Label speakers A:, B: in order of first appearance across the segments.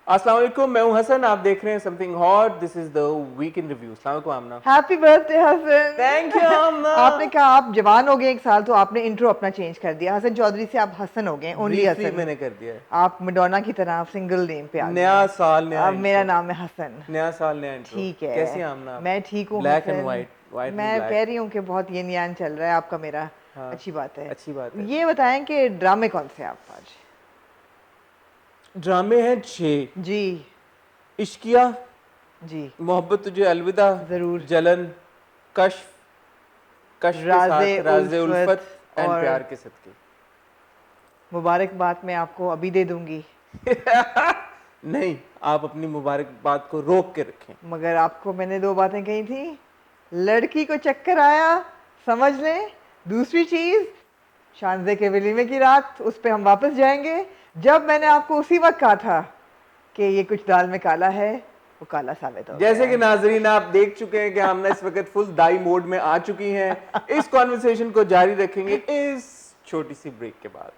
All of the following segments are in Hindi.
A: अस्सलाम वालेकुम, मैं हूं हसन, आप देख रहे हैं something hot. This is the week in review. अस्सलाम वालेकुम Amna.
B: Happy birthday Hasan.
A: Thank you Amna.
B: आपने कहा आप जवान हो गए 1 साल तो आपने इंट्रो अपना चेंज कर दिया। हसन चौधरी से आप हसन हो गए, ओनली
A: ब्रीफली
B: हसन।
A: मैंने कर दिया है।
B: आप मडोना की तरह सिंगल नेम पे आ गए
A: नया
B: हैं।
A: साल नया
B: अब मेरा
A: इंट्रो,
B: नाम है हसन।
A: नया साल नया इंट्रो।
B: ठीक है,
A: कैसी हैं आमना आप?
B: मैं ठीक हूँ
A: black and
B: Hasan.
A: White, white and
B: मैं
A: ब्लैक।
B: कह रही हूँ कि बहुत यिन यान चल रहा है आपका मेरा।
A: हाँ,
B: अच्छी बात है।
A: अच्छी बात है।
B: ये बताएं कि ड्रामे कौन से आप आज?
A: ड्रामे हैं 6।
B: जी
A: इश्किया,
B: जी
A: मोहब्बत तुझे अलविदा,
B: जरूर,
A: जलन, कश्फ, कश्फ के
B: राज़े
A: साथ राज़े
B: उल्फत
A: उल्फत एंड
B: और
A: प्यार के सदके।
B: मुबारकबाद मैं आपको अभी दे दूंगी,
A: नहीं, आप अपनी मुबारकबाद को रोक के रखें।
B: मगर आपको मैंने 2 बातें कही थी। लड़की को चक्कर आया, समझ लें। दूसरी चीज, शानजे के वलीमे की रात, उस पे हम वापस जाएंगे। जब मैंने आपको उसी वक्त कहा था कि ये कुछ दाल में काला है, वो काला साबित हो गया
A: जैसे कि
B: है।
A: नाजरीन आप देख चुके हैं कि आमना इस वक्त फुल दाई मोड में आ चुकी हैं। इस कॉन्वर्सेशन को जारी रखेंगे इस छोटी सी ब्रेक के बाद।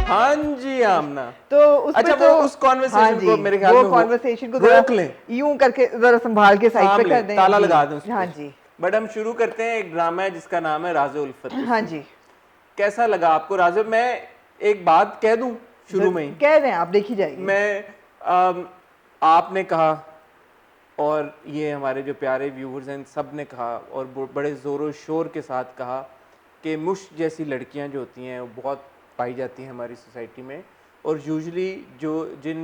A: हाँ जी आमना,
B: तो उस
A: अच्छा
B: पे तो
A: वो उस कॉन्वर्सेशन
B: हाँ जी,
A: को मेरे ख्याल
B: वो
A: में
B: कॉन्वर्सेशन को
A: रोक लें,
B: यूं करके जरा संभाल के साइड
A: थाम
B: पे कर
A: लें,
B: दें।
A: ताला
B: जी,
A: लगा दें उस पे।
B: हाँ जी,
A: बट हम शुरू करते हैं। एक ड्रामा है जिसका नाम है राज़े उल्फत।
B: हाँ जी,
A: कैसा लगा आपको राज़े? मैं एक बात कह दूं शुरू में ही,
B: कह रहे हैं आप, देखी जाएगी।
A: मैं आपने कहा और ये हमारे जो प्यारे व्यूवर्स हैं सब ने कहा और बड़े ज़ोरों शोर के साथ कहा कि मुश्क जैसी लड़कियां जो होती हैं वो बहुत पाई जाती हैं हमारी सोसाइटी में। और यूजुअली जो जिन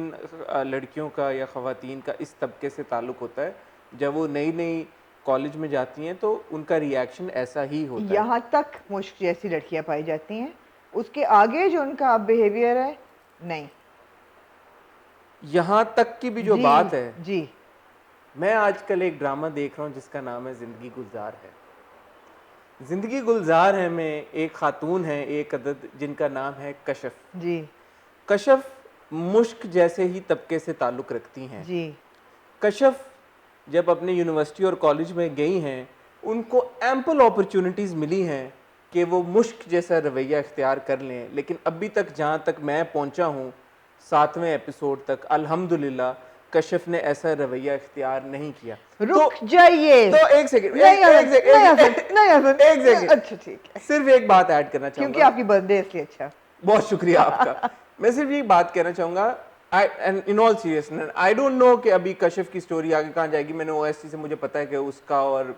A: लड़कियों का या ख़वातीन का इस तबके से ताल्लुक़ होता है, जब वो नई नई कॉलेज में जाती हैं तो उनका रिएक्शन ऐसा ही होता है।
B: यहाँ तक मुश्क जैसी लड़कियां पाई जाती हैं, उसके आगे जो उनका बिहेवियर है नहीं।
A: यहाँ तक की भी जो
B: जी
A: बात है,
B: जी,
A: मैं आजकल एक ड्रामा देख रहा हूँ जिसका नाम है ज़िंदगी गुलजार है। ज़िंदगी गुलजार है में एक खातून है, एक अदद, जिनका नाम है कशफ।
B: जी
A: कशफ मुश्क जैसे ही तबके से ताल्लुक़ रखती हैं।
B: जी,
A: कशफ जब अपने यूनिवर्सिटी और कॉलेज में गई हैं, उनको एम्पल अपॉर्चुनिटीज़ मिली हैं कि वो मुश्क जैसा रवैया इख्तियार कर लें, लेकिन अभी तक जहाँ तक मैं पहुँचा हूँ 7वें एपिसोड तक, अल्हम्दुलिल्लाह कशफ ने ऐसा रवैया इख्तियार नहीं किया।
B: रुक जाइए।
A: तो एक सेकंड,
B: नहीं
A: एक सेकंड,
B: अच्छा ठीक है,
A: सिर्फ एक बात ऐड करना चाहूँगा
B: क्योंकि आपकी बर्थडे इसलिए। अच्छा,
A: बहुत शुक्रिया आपका। मैं सिर्फ ये बात कहना चाहूँगा, in all seriousness, I don't know कि अभी कशिफ की स्टोरी आगे कहाँ जाएगी। मैंने ओएसटी से मुझे पता है कि उसका और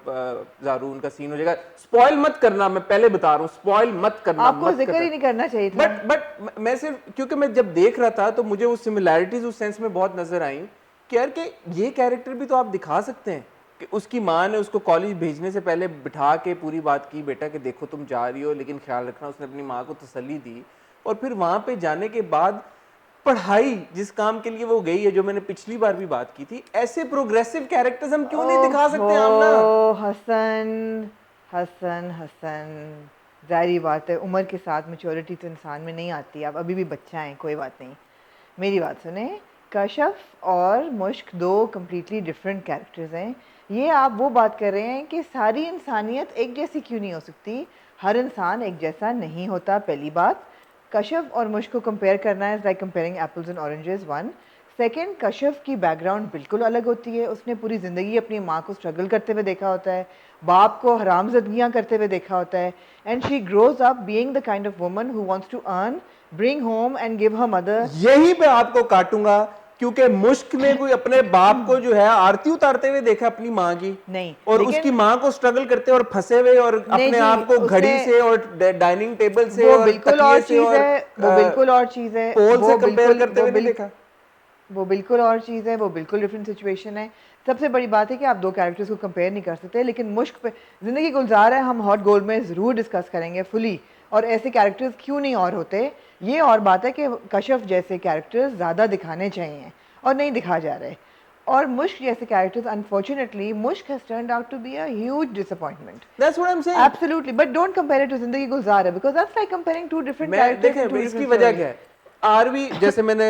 A: ज़ारून का सीन हो जाएगा। स्पॉइल मत करना, मैं पहले बता रहा हूँ, स्पॉइल मत करना।
B: आपको जिक्र ही नहीं करना चाहिए था।
A: बट मैं सिर्फ, क्योंकि मैं जब देख रहा था तो मुझे वो सिमिलैरिटीज उस सेंस में बहुत नजर आई कि यार कि ये कैरेक्टर भी तो आप दिखा सकते हैं कि उसकी माँ ने उसको कॉलेज भेजने से पहले बिठा के पूरी बात की, बेटा कि देखो तुम जा रही हो लेकिन ख्याल रखना। उसने अपनी माँ को तसल्ली दी और फिर वहां पे जाने के बाद पढ़ाई, जिस काम के लिए वो गई है, जो मैंने पिछली बार भी बात की थी, ऐसे प्रोग्रेसिव कैरेक्टर्स हम क्यों नहीं दिखा सकते आमना?
B: हसन हसन हसन, जाहिर बात है उम्र के साथ मैच्योरिटी तो इंसान में नहीं आती। आप अभी भी बच्चा हैं, कोई बात नहीं। मेरी बात सुने, कशफ और मुश्क 2 कम्प्लीटली डिफरेंट कैरेक्टर्स हैं। ये आप वो बात कर रहे हैं कि सारी इंसानियत एक जैसी क्यों नहीं हो सकती, हर इंसान एक जैसा नहीं होता। पहली बात, कशफ और मुश्क को कंपेयर करना है like comparing apples and oranges. 1 second, Kashaf की बैकग्राउंड बिल्कुल अलग होती है। उसने पूरी ज़िंदगी अपनी माँ को स्ट्रगल करते हुए देखा होता है, बाप को हरामजदगियाँ करते हुए देखा होता है, and she grows up being the kind of woman who wants to earn, bring home and give her mother.
A: यही पे आपको काटूंगा क्योंकि मुश्क ने कोई अपने बाप को जो है आरती उतारते हुए देखा अपनी माँ की,
B: नहीं,
A: और उसकी माँ को स्ट्रगल करते और फंसे हुए और अपने आप को घड़ी से और डाइनिंग टेबल से
B: वो
A: और
B: बिल्कुल और
A: तकिए से
B: चीज़
A: और
B: है, वो बिल्कुल और चीज़ है,
A: पोल
B: वो
A: से कंपेयर करते हुए नहीं
B: बिल्कुल
A: देखा।
B: वो बिल्कुल और चीज़ है, वो बिल्कुल डिफरेंट सिचुएशन है। सबसे बड़ी बात है कि आप 2 कैरेक्टर्स को कंपेयर नहीं कर सकते। लेकिन मुश्क पे ज़िंदगी गुलजार है, हम हॉट गोल्ड में ज़रूर डिस्कस करेंगे फुली, और ऐसे कैरेक्टर्स क्यों नहीं और होते। ये और बात है कि कशफ जैसे कैरेक्टर्स ज़्यादा दिखाने चाहिए और नहीं दिखा जा रहे। और मुश्क जैसे characters, unfortunately Mushk has turned out to be a huge disappointment.
A: That's what I'm saying.
B: Absolutely, but don't compare it to Zindagi Gulzar Hai, because that's like comparing 2 different
A: मैं
B: कैरेक्टर्स इन 2
A: देखें इसकी
B: डिफरेंट
A: वजह
B: स्टोरीज।
A: क्या है, आर वी, जैसे मैंने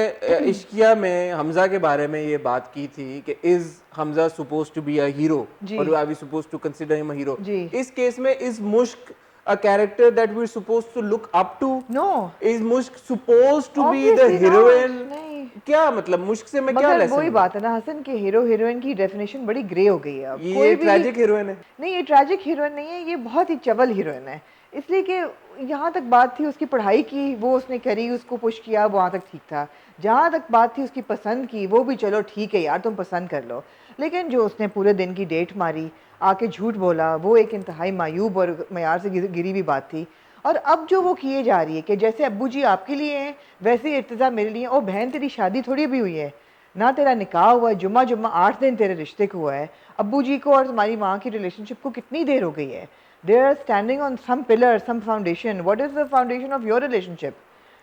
A: इश्किया में हमजा के बारे में ये बात की थी कि is Hamza suppose to be a hero
B: जी।
A: और are we suppose to consider him a hero?
B: जी।
A: इस केस में is Mushk a character that we suppose to look up to?
B: No,
A: is Mushk suppose to be the
B: obviously
A: heroine?
B: Not, नहीं।
A: क्या मतलब मुश्क से मैं क्या
B: मगर
A: लेसन
B: वही
A: लूं?
B: बात है ना हसन, के हीरो हीरोइन की डेफिनेशन बड़ी ग्रे हो गई है अब।
A: ये
B: कोई भी
A: ट्रैजिक हीरोइन है।
B: नहीं, ये ट्रैजिक हीरोइन नहीं है, ये बहुत ही चवल हीरोइन है। इसलिए कि यहाँ तक बात थी उसकी पढ़ाई की, वो उसने करी, उसको पुश किया, वहाँ तक ठीक था। जहाँ तक बात थी उसकी पसंद की, वो भी चलो ठीक है यार, तुम पसंद कर लो। लेकिन जो उसने पूरे दिन की डेट मारी, आके झूठ बोला, वो एक इंतहाई मायूब और मयार से गिरी हुई बात थी। और अब जो वो किए जा रही है कि जैसे अब्बू जी आपके लिए हैं वैसे ही इर्तिज़ा मेरे लिए। ओ बहन, तेरी शादी थोड़ी भी हुई है ना, तेरा निकाह हुआ है, जुम्मा जुम्मा 8 दिन तेरे रिश्ते को हुआ है। अब्बू जी को और तुम्हारी माँ की रिलेशनशिप को कितनी देर हो गई है? They are standing on some pillar, some foundation. What is the foundation of your relationship?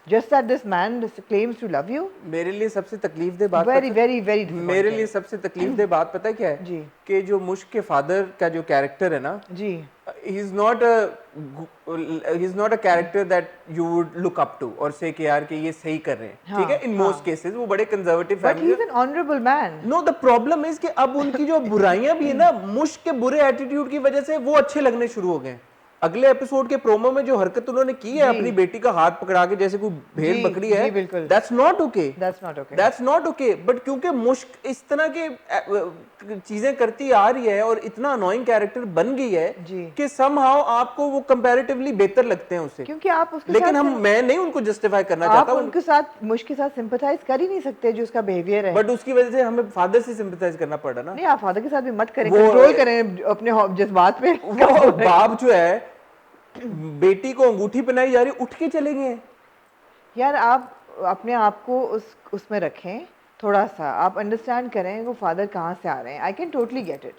B: Just that this man claims to love you?
A: मेरे लिए सबसे तकलीफ दे बात
B: वेरी
A: पता
B: वेरी वेरी
A: मेरे लिए सबसे तकलीफ दे बात पता है क्या है?
B: जी।
A: कि जो मुश्क के फादर का जो कैरेक्टर है ना,
B: जी।
A: He is not a character that you would look up to और से कि यार कि ये सही कर रहे हैं, ठीक है? इन मोस्ट केसेस वो बड़े conservative
B: but he
A: family.
B: Is an honourable man.
A: No, the problem is कि अब उनकी जो बुराइयां भी है ना, मुश्क के बुरे एटीट्यूड की वजह से वो अच्छे लगने शुरू हो गए। अगले एपिसोड के प्रोमो में जो हरकत उन्होंने की है
B: जी।
A: अपनी बेटी का हाथ पकड़ा के जैसे कोई भेड़
B: जी,
A: बकरी है,
B: जी, बिल्कुल।
A: That's not okay,
B: that's not okay.
A: That's not okay. But क्योंकि मुश्क इस तरह के चीजें करती आ रही है और इतना अनोइंग कैरेक्टर बन गई है
B: जी।
A: कि समहाउ आपको वो कंपैरेटिवली बेहतर लगते हैं उससे।
B: क्योंकि आप उसके
A: लेकिन
B: साथ
A: मैं नहीं उनको जस्टिफाई करना
B: आप
A: चाहता,
B: उनके साथ मुश्क के साथ सिंपथाइज कर ही नहीं सकते जो उसका बिहेवियर है।
A: बट उसकी वजह से हमें फादर से सिंपथाइज करना पड़ा ना।
B: नहीं, आप फादर के साथ भी मत करें,
A: वो
B: कंट्रोल करें अपने जज्बात पे।
A: वो बाप जो है, बेटी को अंगूठी पहनाई जा रही, उठ के चले गए।
B: यार आप अपने आप को उसमें रखें, थोड़ा सा आप अंडरस्टैंड करें वो फादर कहाँ से आ रहे हैं। I can totally get it,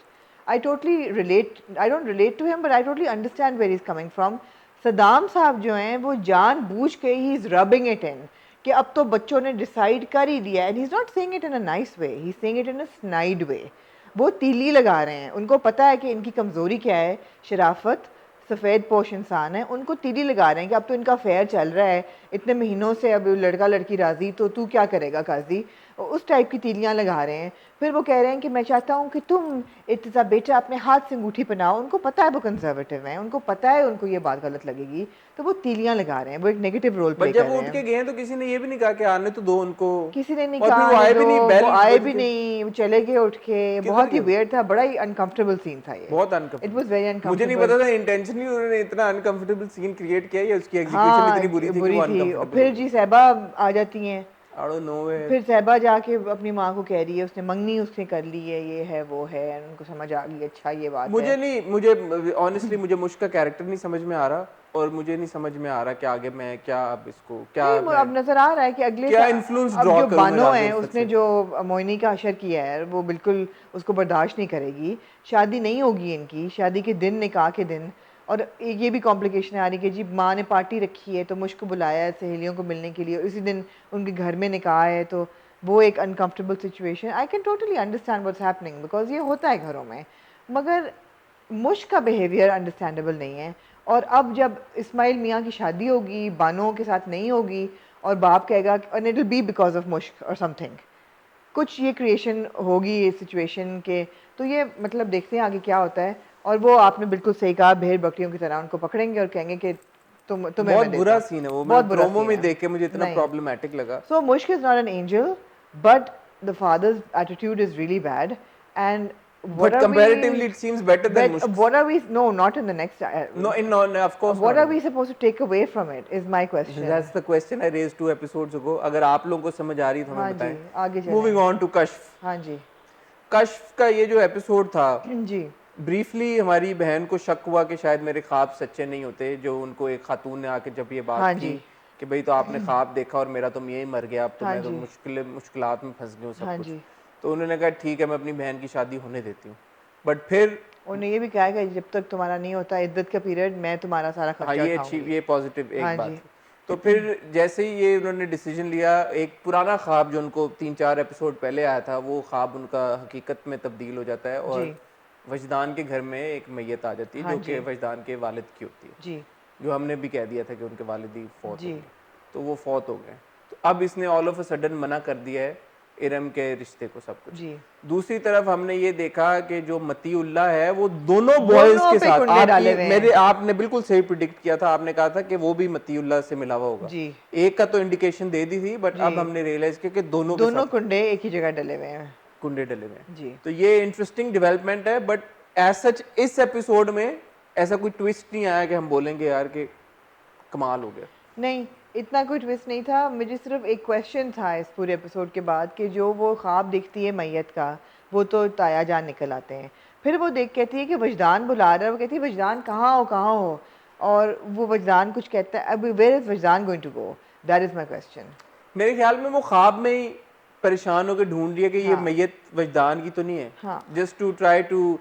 B: I totally relate, I don't relate to him but I totally understand where is coming from. Saddam साहब जो हैं वो जानबूझ के ही इज रबिंग इट इन कि अब तो बच्चों ने डिसाइड कर ही दिया, and he is not saying it in a nice way, he is saying it in a snide way. वो तीली लगा रहे हैं, उनको पता है कि इनकी कमज़ोरी क्या है, शराफत, सफ़ेद पोश इंसान है, उनको तीली लगा रहे हैं कि अब तो इनका फेयर चल रहा है, इतने महीनों से अब लड़का लड़की राज़ी, तो तू क्या करेगा काजी, उस टाइप की तीलियां लगा रहे हैं। फिर वो कह रहे हैं कि मैं चाहता हूँ कि तुम इत्तिज़ा बेटा अपने हाथ से अंगूठी पहनाओ। उनको पता है वो कंजर्वेटिव हैं, उनको पता है उनको ये बात गलत लगेगी, तो वो तीलियां लगा रहे हैं, वो एक नेगेटिव रोल प्ले
A: बट
B: कर
A: जब वो
B: रहे
A: उठ के
B: हैं।
A: गए तो किसी ने ये भी नहीं कहा कि आने तो दो उनको,
B: किसी ने नहीं
A: और फिर
B: कहा
A: वो आए
B: आने
A: भी नहीं,
B: दो,
A: बेल
B: वो आए
A: बज
B: भी
A: के
B: नहीं, वो चले गए उठ के।
A: किधर
B: बहुत ही
A: गए?
B: वेयर था, बड़ा ही अनकंफर्टेबल सीन था ये,
A: बहुत
B: इट
A: अनकंफर्टेबल।
B: वाज वेरी
A: मुझे नहीं
B: अनकंफर्टेबल।
A: पता था इंटेंशनली उन्होंने इतना अनकंफर्टेबल सीन क्रिएट किया या उसकी एग्जीक्यूशन
B: हाँ,
A: इतनी बुरी थी कि
B: बुरी
A: वो
B: थी। और
A: अनकंफर्टेबल हो
B: फिर
A: गई।
B: जी सहबा आ जाती हैं,
A: आई डोंट नो वे।
B: फिर सहबा जाके अपनी माँ को कह रही है उसने मंगनी उसने कर ली है, ये है वो है, उनको समझ आ गई अच्छा ये बात है।
A: मुझे ऑनेस्टली मुझे मुश्क का कैरेक्टर नहीं समझ में आ रहा, और मुझे नहीं समझ में आ रहा कि आगे मैं क्या, अब इसको क्या
B: नहीं,
A: मैं
B: अब नजर आ रहा है कि अगले
A: क्या इन्फ्लुएंस
B: अब
A: ड्रॉ
B: जो
A: करूं मैं
B: बानो
A: राज़
B: है
A: उल्फत
B: उसने
A: से।
B: जो मोइनी का अशर किया है वो बिल्कुल उसको बर्दाश्त नहीं करेगी। शादी नहीं होगी इनकी, शादी के दिन, निकाह के दिन। और ये भी कॉम्प्लिकेशन आ रही कि जी माँ ने पार्टी रखी है तो मुझको बुलाया है सहेलियों को मिलने के लिए, और इसी दिन उनके घर में निकाह है, तो वो एक uncomfortable situation. I can totally understand what's happening because ये होता है घरों में, मगर मुश्क का बिहेवियर अंडरस्टैंडेबल नहीं है। और अब जब इस्माइल मियाँ की शादी होगी, बानो के साथ नहीं होगी, और बाप कहेगा and it will be because of मुश्क और समथिंग, कुछ ये क्रिएशन होगी ये सिचुएशन के, तो ये मतलब देखते हैं आगे क्या होता है। और वो आपने बिल्कुल सही कहा, भेड़ बकरियों की तरह उनको पकड़ेंगे और कहेंगे कि तुम्हें
A: बहुत
B: मैं
A: बुरा
B: देता हूँ।
A: सीन है वो,
B: बहुत
A: मैं
B: बुरा
A: प्रोमो
B: सीन
A: में
B: है।
A: देख के मुझे इतना
B: नहीं,
A: प्रॉब्लमेटिक लगा।
B: so Mushk is not an angel, but the father's attitude is really bad. And what
A: But
B: are
A: comparatively
B: we?
A: it seems better than Mushk's.
B: What are we? No, not in the next.
A: No, of course
B: What
A: not.
B: are we supposed to take away from it? Is my question.
A: That's the question I raised 2 episodes ago. अगर आप लोगों को समझ आ रही है तो
B: हाँ
A: हमें
B: जी,
A: बताएं।
B: आगे चलें।
A: Moving on to कश्फ।
B: हाँ जी।
A: कश्फ का ये जो एपिसोड था,
B: जी।
A: ब्रीफली हमारी बहन को शक हुआ कि शायद मेरे ख्वाब सच्चे नहीं होते, जो उनको एक खातून ने आके जब ये बात
B: हाँ
A: की
B: जी।
A: कि भाई तो आपने ख्वाब देखा और मेरा तो यही मर गया, अब तो
B: हाँ
A: मैं तो
B: जी।
A: मुश्किलात में फंस गया हूँ सब
B: हाँ
A: कुछ।
B: जी।
A: तो उन्होंने कहा ठीक है मैं अपनी बहन की शादी होने देती हूँ, बट फिर
B: उन्होंने ये भी कहा कि जब तक तुम्हारा नहीं होता इद्दत का पीरियड, मैं तुम्हारा सारा
A: हाँ
B: खर्चा
A: ये
B: उठाऊंगी।
A: ये पॉजिटिव एक
B: हाँ
A: बात
B: जी।
A: थी। तो फिर जैसे ही ये उन्होंने डिसीजन लिया, एक पुराना ख्वाब जो उनको 3-4 एपिसोड पहले आया था, वो ख्वाब उनका हकीकत में तब्दील हो जाता है
B: जी।
A: और वजदान के घर में एक मैयत आ जाती है
B: हाँ
A: जो कि
B: जी।
A: वजदान के वालिद की होती है,
B: जी।
A: जो हमने भी कह दिया था कि उनके वालिद ही फौत हो
B: जी।
A: गए। तो वो फौत हो गए। तो अब इसने ऑल ऑफ अ सडन मना कर दिया है इरम के रिश्ते को, सब कुछ।
B: जी।
A: दूसरी तरफ हमने ये देखा कि जो मतीउल्लाह है वो दोनों बॉयज के
B: पे
A: साथ,
B: कुंडे डाले हुए हैं।
A: आपने बिल्कुल सही प्रिडिक्ट किया था, आपने कहा था कि वो भी मतीउल्लाह से मिला हुआ होगा।
B: जी
A: एक का तो इंडिकेशन दे दी थी, बट
B: जी,
A: अब हमने रियलाइज किया कि दोनों के
B: दोनों
A: साथ
B: कुंडे एक ही जगह डले हुए हैं।
A: कुंडे डले हुए हैं।
B: जी।
A: तो ये इंटरेस्टिंग डेवलपमेंट है, बट एज सच इस एपिसोड में ऐसा कोई ट्विस्ट नहीं आया कि हम बोलेंगे यार कि कमाल हो गया।
B: नहीं, इतना कोई ट्विस्ट नहीं था। मुझे सिर्फ एक क्वेश्चन था इस पूरे एपिसोड के बाद कि जो वो ख्वाब देखती है मैयत का, वो तो ताया जान निकल आते हैं। फिर वो देख कहती है कि वजदान बुला रहा है, वो कहती है वजदान कहाँ हो कहाँ हो, और वो वजदान कुछ कहता है, अब where is Wajdan going to go, that is my question.
A: मेरे ख्याल में वो ख्वाब में ही परेशान होकर ढूंढ रही है कि ये
B: हाँ
A: मैयत वजदान की तो नहीं है,
B: हाँ
A: just to try to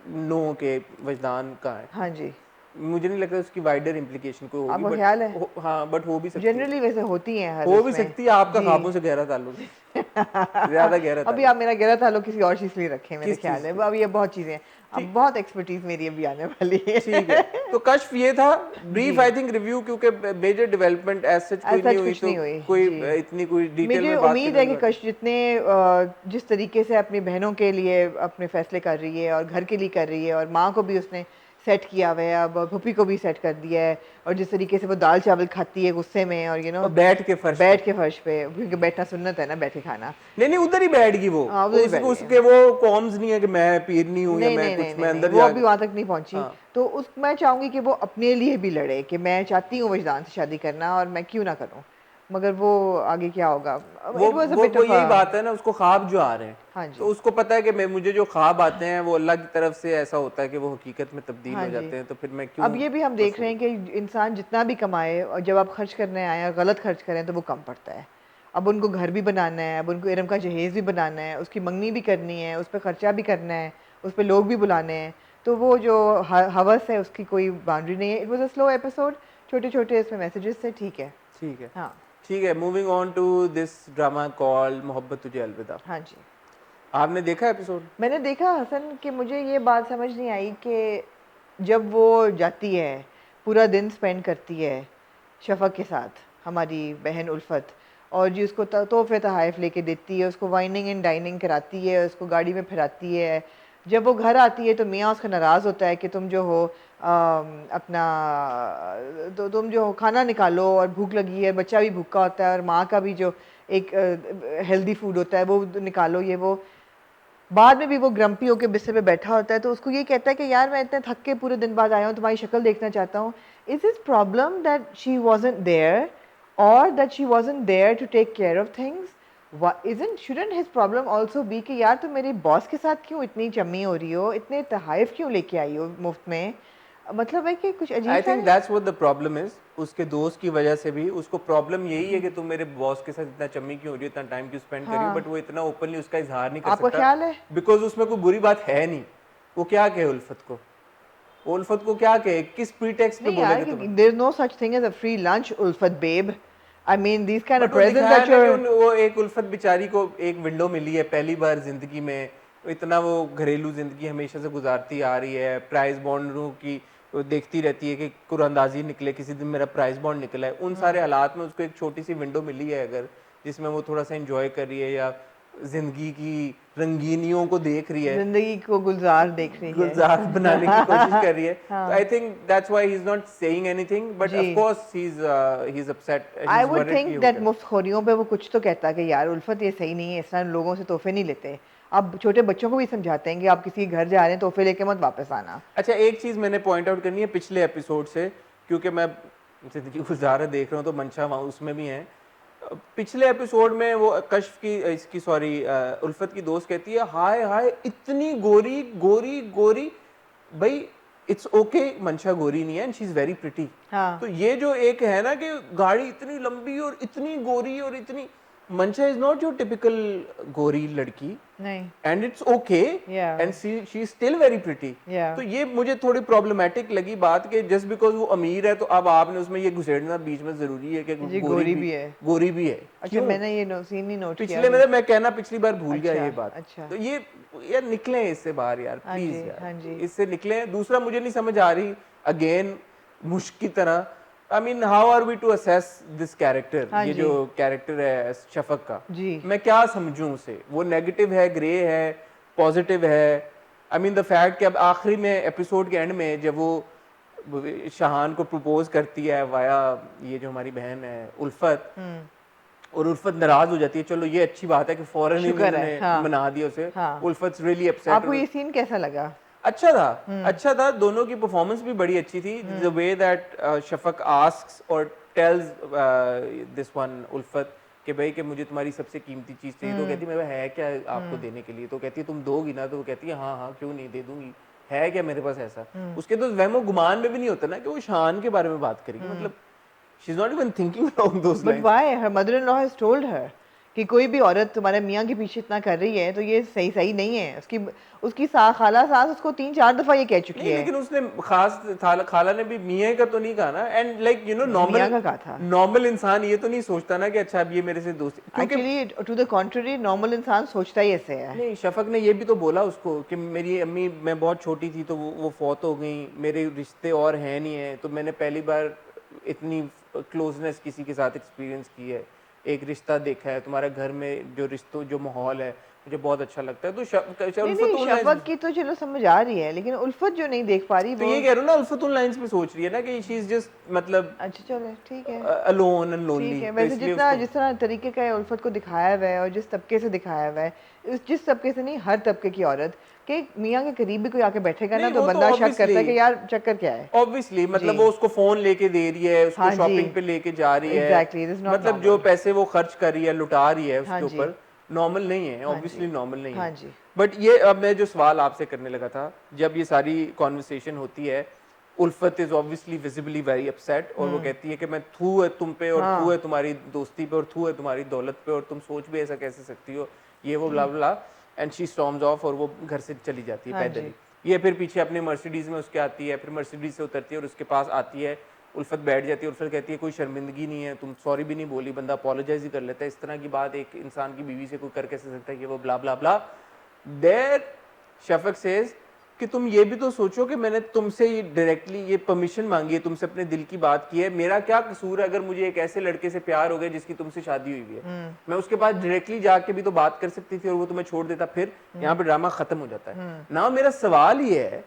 A: know के वजदान कहाँ है।
B: हाँ जी।
A: मुझे नहीं लगता उसकी वाइडर इम्प्लीकेशन कोई होगी,
B: आपको ख्याल है?
A: हाँ, बट हो भी सकती है,
B: जनरली वैसे होती हैं हर
A: हो भी
B: उसमें।
A: सकती है। आपका
B: जी।
A: ख्वाबों से गहरा ताल्लुक है, ज्यादा गहरा
B: अभी
A: ताल्लुक।
B: आप मेरा गहरा ताल्लुक किसी और चीज़ के लिए रखें, मेरे
A: किस
B: ख्याल
A: चीज़
B: है।
A: के?
B: अब ये बहुत चीज़ें, अब
A: ठीक,
B: बहुत एक्सपर्टीज मेरी अभी आने वाली है।
A: ठीक है। तो कश्फ ये था ब्रीफ आई थिंक रिव्यू, क्योंकि मेजर डेवलपमेंट एज सच कोई
B: ऐसा
A: नहीं हुई,
B: कुछ
A: तो
B: नहीं हुई
A: कोई
B: जी।
A: इतनी कोई डिटेल
B: मुझे
A: में बात
B: उम्मीद
A: करने
B: है
A: की
B: कि
A: बात नहीं।
B: कश जितने जिस तरीके से अपनी बहनों के लिए अपने फैसले कर रही है और घर के लिए कर रही है, और माँ को भी उसने सेट किया हुआ है, अब भुप्पी को भी सेट कर दिया है, और जिस तरीके से वो दाल चावल खाती है गुस्से में, और
A: और बैठ के फर्श पे।
B: बैठ के फर्श पे, क्योंकि बैठना सुन्नत है ना, बैठ के खाना।
A: नहीं उधर ही बैठ गई वो,
B: हाँ, उधर ही बैठ गई।
A: उसके वो कॉम्स नहीं है कि मैं पीरनी हूँ या
B: नहीं
A: मैं
B: नहीं
A: कुछ,
B: नहीं
A: मैं
B: नहीं,
A: अंदर
B: वो
A: जा।
B: अभी वहां तक नहीं पहुंची।
A: हाँ।
B: तो उस मैं चाहूंगी कि वो अपने लिए भी लड़े कि मैं चाहती हूँ वजदान से शादी करना, और मैं क्यों ना करूँ, मगर वो आगे क्या होगा।
A: वो
B: इट वाज अ
A: वो
B: बिट
A: वो
B: ऑफ
A: यही बात है ना, उसको ख्वाब जो आ रहे हैं,
B: हाँ
A: तो
B: जी
A: उसको पता है कि मुझे जो ख्वाब आते हैं वो अल्लाह की तरफ से ऐसा होता है कि वो हकीकत में तब्दील
B: हाँ
A: हो
B: जी।
A: जाते हैं, तो फिर मैं क्यों
B: अब ये भी हम देख रहे हैं कि इंसान जितना भी कमाए, और जब आप खर्च करने आए और गलत खर्च करें तो वो कम पड़ता है। अब उनको घर भी बनाना है, अब उनको इरम का जहेज़ भी बनाना है, उसकी मंगनी भी करनी है, उस पर खर्चा भी करना है, उस पर लोग भी बुलाने हैं, तो वो जो हवस है उसकी कोई बाउंड्री नहीं है। It was a slow episode, छोटे छोटे इसमें मैसेजेस थे, ठीक है।
A: ठीक है।
B: हाँ
A: ठीक है, moving on to this drama called Mohabbat Tujhe अलविदा।
B: हाँ जी,
A: आपने देखा एपिसोड?
B: मैंने देखा हसन, कि मुझे ये बात समझ नहीं आई कि जब वो जाती है, पूरा दिन स्पेंड करती है शफक के साथ, हमारी बहन उल्फत, और जी उसको तोहफे तहाइफ लेके देती है, उसको वाइनिंग एंड डाइनिंग कराती है, उसको गाड़ी में फिराती है। जब वो घर आती है तो मियाँ उसका नाराज़ होता है कि तुम जो हो अपना, तो तुम जो हो खाना निकालो, और भूख लगी है, बच्चा भी भूखा होता है, और माँ का भी जो एक हेल्दी फूड होता है वो निकालो, ये वो। बाद में भी वो ग्रम्पी होकर बिस्तर पे बैठा होता है, तो उसको ये कहता है कि यार मैं इतने थक के पूरे दिन बाद आया हूँ, तुम्हारी शक्ल देखना चाहता हूँ। Is this problem that she wasn't there, और that she wasn't there to take care of things? shouldn't his problem also be कि यार तुम मेरे बॉस के साथ क्यों इतनी चम्मी हो रही हो, इतने तहाइफ क्यों लेके आई हो मुफ्त में? मतलब है कि कुछ अजीब
A: आई
B: सा
A: थिंक
B: नहीं?
A: That's what the problem is. उसके दोस्त की वजह से भी उसको प्रॉब्लम यही है कि तुम मेरे बॉस के साथ इतना चम्मी क्यों हो रही हो, इतना टाइम क्यों स्पेंड कर रही हो,
B: हाँ,
A: बट वो इतना ओपनली उसका इजहार नहीं कर
B: आपको
A: सकता,
B: ख्याल है?
A: बिकॉज उसमें कोई बुरी बात है नहीं। वो क्या कहे उल्फत को, उल्फत को क्या कहे, किस प्रीटेक्स्ट पे
B: नहीं यार,
A: बोलेगा तुम्हें?
B: There no such thing as a free lunch Ulfat babe. I mean these kind of
A: but वो
B: प्रेजेंट्स
A: दिखाया
B: दैट
A: ना कि
B: you're
A: वो एक उल्फत बेचारी को एक विंडो मिली है पहली बार जिंदगी में, इतना वो घरेलू जिंदगी हमेशा से गुजारती आ रही है, प्राइज बॉन्डरों की वो देखती रहती है कि कुरअंदाजी निकले, किसी दिन मेरा प्राइज बॉन्ड निकला है, उन सारे हालात में उसको एक छोटी सी विंडो मिली है अगर, जिसमें वो थोड़ा सा एंजॉय कर रही है या जिंदगी की रंगीनियों को देख रही है,
B: जिंदगी को गुलजार देख रही है।
A: गुलजार बनाने की कोशिश कर रही है।
B: हाँ।
A: तो I think that's why he is not saying anything, but
B: जी।
A: Of course he is upset, he
B: I
A: is
B: would
A: worried
B: think that मुफ्तखोरियों पे वो कुछ तो कहता कि यार उल्फत ये सही नहीं है, इस तरह लोगों से तोहफे नहीं लेते। अब छोटे बच्चों को भी समझाते हैं कि आप किसी के घर जा रहे हैं तोहफे लेके मत वापस आना।
A: अच्छा, एक चीज मैंने पॉइंट आउट करनी है पिछले एपिसोड से, क्योंकि मैं जिंदगी गुजारा देख रहा हूँ तो मंशा वहाँ उसमें भी है। पिछले एपिसोड में वो कश्फ की इसकी सॉरी उल्फत की दोस्त कहती है हाय हाय इतनी गोरी गोरी गोरी, भाई इट्स ओके मंशा गोरी नहीं है and she is very pretty.
B: हाँ
A: तो ये जो एक है ना कि गाड़ी इतनी लंबी और इतनी गोरी और इतनी, मंशा इज नॉट योर टिपिकल गोरी लड़की,
B: नहीं,
A: and it's okay,
B: Yeah.
A: And she is still very pretty.
B: Yeah.
A: तो ये मुझे थोड़ी प्रॉब्लमेटिक लगी बात कि जस्ट बिकॉज वो अमीर है तो अब आपने उसमें ये घुसेड़ना बीच में जरूरी है कि
B: जी,
A: गोरी
B: भी है।
A: गोरी भी है।
B: अच्छा,
A: क्यों?
B: मैंने ये सीन नहीं नोट किया।
A: पिछले में मैं कहना पिछली बार भूल गया
B: अच्छा,
A: ये बात।
B: अच्छा।
A: तो ये यार निकले इससे बाहर यार,
B: हाँ
A: प्लीज
B: जी,
A: यार
B: हाँ जी।
A: इससे निकले। दूसरा मुझे नहीं समझ आ रही अगेन मुश्क की तरह I mean how are we to assess this character,
B: हाँ
A: ये
B: जी।
A: जो कैरेक्टर है शफक का,
B: जी।
A: मैं क्या समझूं उसे? वो नेगेटिव है, ग्रे है, पॉजिटिव है? आई मीन द फैक्ट कि अब आखिरी में एपिसोड के एंड में जब वो शाहान को प्रपोज करती है वाया ये जो हमारी बहन है उल्फत, और उल्फत नाराज हो जाती है, चलो ये अच्छी बात है कि फौरन ही
B: शुक्र है,
A: उन्होंने
B: हाँ।
A: मना दिया उसे।
B: हाँ।
A: उल्फत रियली अपसेट।
B: आपको ये सीन कैसा लगा?
A: अच्छा था, अच्छा था, दोनों की परफॉर्मेंस भी बड़ी अच्छी थी। The way that Shafaq asks और टेल्स दिस वन उल्फत कि भाई कि मुझे तुम्हारी सबसे कीमती चीज चाहिए, तो कहती है मेरे है क्या आपको देने के लिए, तो कहती है तुम दोगी ना, तो वो कहती है हाँ हाँ क्यों नहीं दे दूंगी, है क्या मेरे पास ऐसा। उसके तो वहमो गुमान में भी नहीं होता ना कि वो शान के बारे में बात करेगी, मतलब she is not even thinking around those
B: but
A: lines.
B: Why her mother in law has told her कि कोई भी औरत तुम्हारे मियाँ के पीछे इतना कर रही है तो ये सही सही नहीं है। उसकी उसकी खाला सास उसको 3-4 दफा ये कह चुकी
A: नहीं
B: है।
A: लेकिन उसने खास खाला ने भी मियाँ का तो नहीं कहा ना, एंड लाइक यू नो
B: मियाँ
A: नॉर्मल
B: का कहा था।
A: नॉर्मल इंसान ये तो नहीं सोचता ना कि अच्छा अब ये मेरे से दोस्ती, क्योंकि
B: actually to the contrary normal इंसान सोचता ही ऐसे है।
A: नहीं शफक ने ये भी तो बोला उसको कि मेरी अम्मी, मैं बहुत छोटी थी तो वो फौत हो गई, मेरे रिश्ते और हैं नहीं है, तो मैंने पहली बार इतनी क्लोजनेस किसी के साथ एक्सपीरियंस की है, एक रिश्ता देखा है, तुम्हारे घर में जो रिश्तों जो माहौल है मुझे बहुत अच्छा लगता है। तो
B: नहीं
A: उल्फत
B: नहीं,
A: उन
B: शफक
A: लाइंस,
B: की तो चलो समझ आ रही है, लेकिन उल्फत जो नहीं देख पा रही
A: तो
B: वो।
A: ये कह रहा हूँ ना उल्फत उन लाइंस पे सोच रही है ना कि शी इज जस्ट मतलब
B: अच्छा चलो ठीक है।
A: अलोन एंड
B: ठीक
A: लोनली,
B: है,
A: तो
B: वैसे
A: इसलिए
B: जितना
A: उसको
B: जिस तरह तरीके का उल्फत को दिखाया हुआ है और जिस तबके से दिखाया हुआ है, जिस तबके से नहीं, हर तबके की औरत के मियाँ के करीब भी कोई आके बैठेगा ना
A: नहीं,
B: तो
A: वो तो
B: बंदा शक करता है कि यार चक्कर क्या है।
A: ऑब्वियसली मतलब
B: जी।
A: वो उसको फोन लेके दे रही है, उसको
B: हाँ जी।
A: शॉपिंग पे लेके जा रही है,
B: एग्जैक्टली, दिस नॉट
A: मतलब जो
B: नॉर्मल।
A: पैसे वो खर्च कर रही है, लुटा रही है
B: हाँ
A: उसके
B: जी।
A: ऊपर, नॉर्मल नहीं है,
B: हाँ जी।
A: ऑब्वियसली नॉर्मल नहीं
B: हाँ
A: है।
B: जी।
A: बट ये अब मैं जो सवाल आपसे करने लगा था, जब ये सारी कॉन्वर्सेशन होती है, उल्फत is obviously visibly very upset, और वो कहती है कि मैं थू है तुम पे, और थू है
B: हाँ।
A: तुम्हारी दोस्ती पे, और थू है तुम्हारी दौलत पे, और तुम सोच भी ऐसा कैसे सकती हो, ये वो ब्ला ब्ला, एंड शी स्टॉर्म्स ऑफ, और वो घर से चली जाती है
B: हाँ
A: पैदल
B: जी।
A: ही। ये फिर पीछे अपने मर्सिडीज में उसके आती है, फिर मर्सिडीज से उतरती है और उसके पास आती है, उल्फत बैठ जाती है, उल्फत कहती है कोई शर्मिंदगी नहीं है, तुम सॉरी भी नहीं बोली, बंदा अपोलोजाइज ही कर लेता है, इस तरह की बात एक इंसान की बीवी से कोई कर कैसे सकता है, ये वो ब्ला ब्ला ब्ला। देयर शफक सेज कि तुम ये भी तो सोचो कि मैंने तुमसे ये डायरेक्टली ये परमिशन मांगी है, तुमसे अपने दिल की बात की है, मेरा क्या कसूर है अगर मुझे एक ऐसे लड़के से प्यार हो गया जिसकी तुमसे शादी हुई है, मैं उसके पास डायरेक्टली जाके भी तो बात कर सकती थी और वो तुम्हें छोड़ देता, फिर यहाँ पे ड्रामा खत्म हो जाता है ना। मेरा सवाल ये है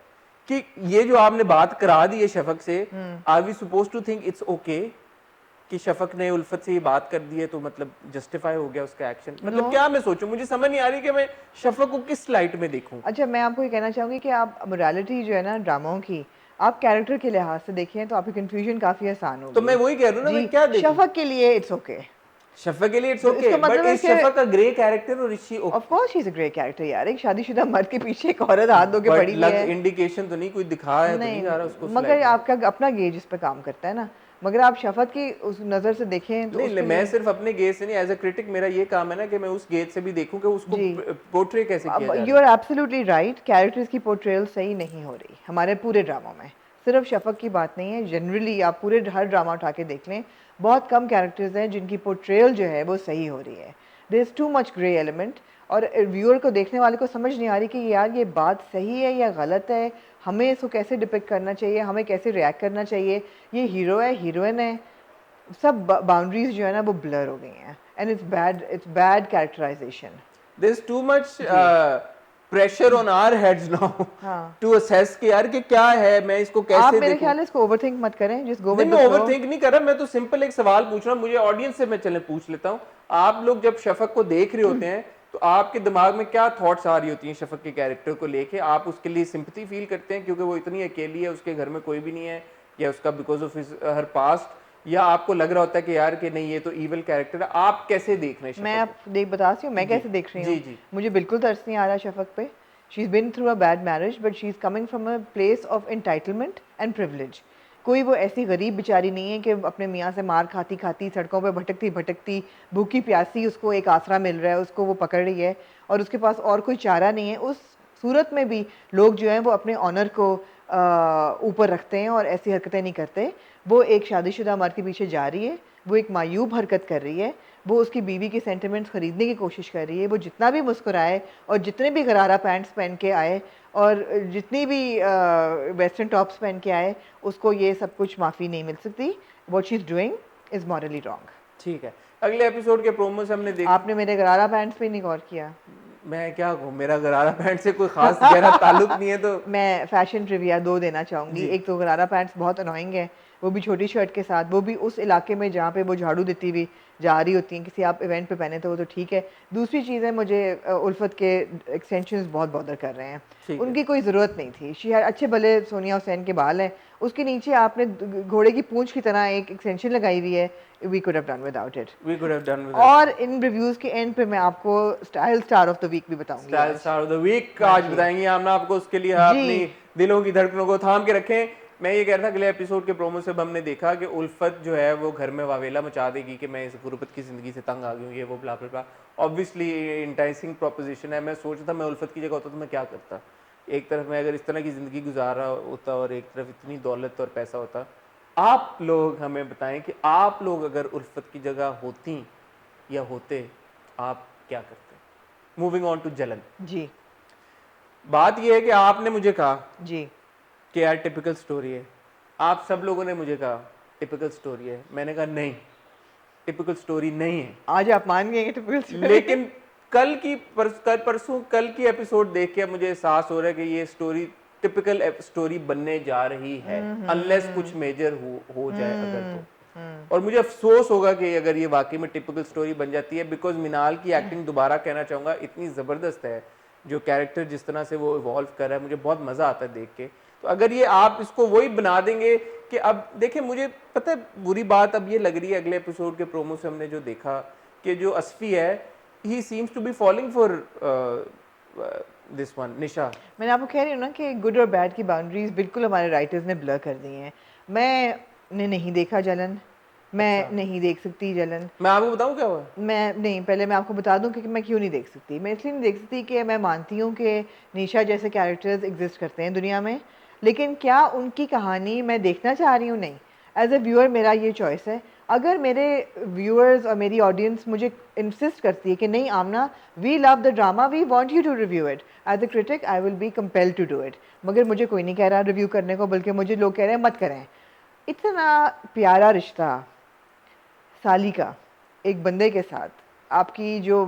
A: कि ये जो आपने बात करा दी है शफक से, are we suppose to think it's okay कि शफक ने उल्फत से ये बात कर दी है तो मतलब जस्टिफाई हो गया उसका एक्शन, मतलब
B: No.
A: क्या मैं सोचूं, मुझे समझ नहीं आ रही कि मैं शफक को किस लाइट में देखूं।
B: अच्छा, मैं आपको ये कहना चाहूँगी कि आप मोरालिटी जो है ना ड्रामाओं की, आप कैरेक्टर के लिहाज से देखें तो आपकी कंफ्यूजन काफ़ी आसान
A: तो
B: होगी।
A: मैं वही कह रहा हूँ ना,
B: जी।
A: मैं क्या देखूं?
B: शफक के लिए इट्स ओके।
A: शफक के लिए इट्स
B: तो
A: ओके,
B: इसका
A: बट
B: मतलब है
A: इज
B: कि
A: शफक का ग्रे कैरेक्टर और is she
B: of course she is a great character यार। एक शादीशुदा मर्द के पीछे एक औरत हाथ धो के
A: बट
B: पड़ी हुई
A: लग
B: है।
A: इंडिकेशन तो नहीं कोई दिखा है, तो नहीं जा रहा
B: नहीं,
A: उसको उस
B: मगर
A: लाइट में।
B: आपका अपना गेज इस पे काम करता है ना। मगर आप शफक की उस नज़र से देखें तो
A: नहीं
B: उसके
A: मैं
B: लिए
A: सिर्फ अपने गेज से नहीं, एज अ क्रिटिक मेरा ये काम है ना कि मैं उस गेज से भी देखूं कि उसको
B: जी।
A: पोर्ट्रे कैसे किया
B: अब
A: जा
B: यू
A: रहा
B: आर
A: है।
B: एब्सोल्युटली राइट, कैरेक्टर्स की पोर्ट्रेयल सही नहीं हो रही हमारे पूरे ड्रामा में। सिर्फ शफक की बात नहीं है, जनरली आप पूरे हर ड्रामा उठा के देख लें, बहुत कम कैरेक्टर्स हैं जिनकी पोर्ट्रेयल जो है वो सही हो रही है। There is too much grey element, और व्यूअर को, देखने वाले को समझ नहीं आ रही कि यार ये बात सही है या गलत है, हमें इसको कैसे डिपिक्ट करना चाहिए, हमें कैसे रिएक्ट करना चाहिए, ये हीरो है हीरोइन है, सब बाउंड्रीज जो है ना वो ब्लर हो गई हैं। And it's bad characterisation.
A: There is too much
B: जी।
A: Pressure on our heads now
B: हाँ।
A: टू असेस कि यार कि क्या है, मैं इसको
B: आप
A: कैसे
B: मेरे
A: देखूं।
B: ख्याल है इसको ओवरथिंक मत करें, जिस गो
A: नहीं
B: विद द
A: मैं
B: फ्लो।
A: ओवर थिंक नहीं कर रहा, मैं तो सिंपल एक सवाल पूछ रहा हूँ, मुझे ऑडियंस से मैं चले पूछ लेता हूँ। आप लोग जब शफक को देख रहे होते हैं तो आपके दिमाग में क्या थॉट्स आ रही होती हैं शफक के कैरेक्टर को लेके? आप उसके लिए सिंपैथी फील करते हैं क्योंकि वो इतनी अकेली है, उसके घर में कोई भी नहीं है, या उसका बिकॉज ऑफ हर पास्ट, या आपको लग रहा होता है कि यार कि नहीं ये तो इविल कैरेक्टर है? आप कैसे देख रहे हैं
B: मैं
A: शफक
B: आप देख बता रही हूँ मैं
A: को? जी
B: कैसे देख रही
A: जी
B: हूँ।
A: जी।
B: मुझे बिल्कुल तरस नहीं आ रहा शफक पे। She is been through a bad marriage but she is coming from a place of entitlement and privilege. कोई वो ऐसी गरीब बेचारी नहीं है कि अपने मियाँ से मार खाती खाती सड़कों पे भटकती भटकती भूखी प्यासी उसको एक आसरा मिल रहा है, उसको वो पकड़ रही है और उसके पास और कोई चारा नहीं है। उस सूरत में भी लोग जो हैं वो अपने ऑनर को ऊपर रखते हैं और ऐसी हरकतें नहीं करते। वो एक शादीशुदा मर्द के पीछे जा रही है, वो एक मायूब हरकत कर रही है, वो उसकी बीवी के सेंटिमेंट्स ख़रीदने की कोशिश कर रही है। वो जितना भी मुस्कुराए और जितने भी गरारा पैंट्स पहन के आए और जितनी भी वेस्टर्न टॉप्स पहन के आए, उसको ये सब कुछ माफ़ी नहीं मिल सकती। What she is doing is morally wrong.
A: ठीक है, अगले एपिसोड के प्रोमो से हमने देखा।
B: आपने मेरे गरारा पैंट्स पे नहीं गौर किया?
A: मैं क्या कहूँ, मेरा गरारा पैंट से कोई खास गहरा ताल्लुक नहीं है। तो
B: मैं फैशन ट्रिविया 2 देना चाहूँगी। एक तो गरारा पैंट्स बहुत अनोइंग है, वो भी छोटी शर्ट के साथ, वो भी उस इलाके में जहाँ पे वो झाड़ू देती हुई जा रही होती हैं, किसी आप इवेंट पे पहने तो वो तो ठीक है। दूसरी चीज़ है, मुझे उल्फत के एक्सटेंशंस बहुत बॉदर कर रहे हैं, उनकी कोई ज़रूरत नहीं थी। शी अच्छे भले सोनिया हुसैन के बाल हैं, उसके नीचे आपने घोड़े की पूंछ की तरह एक एक्सटेंशन लगाई हुई है। We could have done without it,
A: we could have done without.
B: और इन रिव्यूज़ के एंड पे मैं आपको style star of the week भी बताऊंगी।
A: Style star of the week आज बताएंगे हम आपको, उसके लिए अपनी दिलों की धड़कनों को थाम के रखें। मैं ये कह रहा था, अगले एपिसोड के प्रोमो से हमने देखा कि उल्फत जो है वो घर में वावेला मचा देगी कि मैं इस गुर्बत की ज़िंदगी से तंग आ गई हूँ, ये वो ब्ला ब्ला ब्ला। ऑब्वियसली इंटाइसिंग प्रोपोजिशन है। मैं सोच रहा था मैं उल्फत की जगह होता तो मैं क्या करता। एक तरफ मैं अगर इस तरह की ज़िंदगी गुजार रहा होता और एक तरफ इतनी दौलत और पैसा होता। आप लोग हमें बताएं कि आप लोग अगर उल्फत की जगह होती या होते, आप क्या करते। मूविंग ऑन टू जलन
B: जी।
A: बात यह है कि आपने मुझे कहा
B: जी
A: कि यार टिपिकल स्टोरी है। आप सब लोगों ने मुझे कहा टिपिकल स्टोरी है। मैंने कहा नहीं, टिपिकल स्टोरी नहीं है।
B: आज आप मान गए टिपिकल स्टोरी।
A: लेकिन कल की एपिसोड देख के मुझे एहसास हो रहा है कि ये स्टोरी टिपिकल स्टोरी बनने जा रही है, अनलेस कुछ मेजर हो जाए अगर तो। और मुझे अफसोस होगा कि अगर ये वाकई में टिपिकल स्टोरी बन जाती है, बिकॉज मिनाल की एक्टिंग दोबारा कहना चाहूँगा इतनी ज़बरदस्त है। जो कैरेक्टर जिस तरह से वो इवॉल्व कर रहा है, मुझे बहुत मज़ा आता है देख के। तो अगर ये आप इसको वही बना देंगे कि अब देखें, मुझे पता है बुरी बात अब ये लग रही है, अगले एपिसोड के प्रोमो से हमने जो देखा कि जो असफी है, he seems to be following for this one Nisha.
B: मैंने आपको कह रही हूँ ना कि गुड और बैड की बाउंड्रीज बिल्कुल हमारे राइटर्स ने ब्लर कर दी हैं। मैंने नहीं देखा जलन, मैं नहीं देख सकती जलन।
A: मैं आपको बताऊं क्या हुआ?
B: मैं नहीं, पहले मैं आपको बता दूं कि मैं क्यों नहीं देख सकती। मैं इसलिए नहीं देख सकती कि मैं मानती हूँ कि निशा जैसे कैरेक्टर्स एग्जिस्ट करते हैं दुनिया में, लेकिन क्या उनकी कहानी मैं देखना चाह रही हूँ? नहीं। एज ए व्यूअर मेरा ये चॉइस है। अगर मेरे व्यूअर्स और मेरी ऑडियंस मुझे इंसिस्ट करती है कि नहीं Amna, we love the drama, we want you to review it, as a critic I will be compelled to do it. मगर मुझे कोई नहीं कह रहा रिव्यू करने को, बल्कि मुझे लोग कह रहे हैं मत करें। इतना प्यारा रिश्ता साली का एक बंदे के साथ, आपकी जो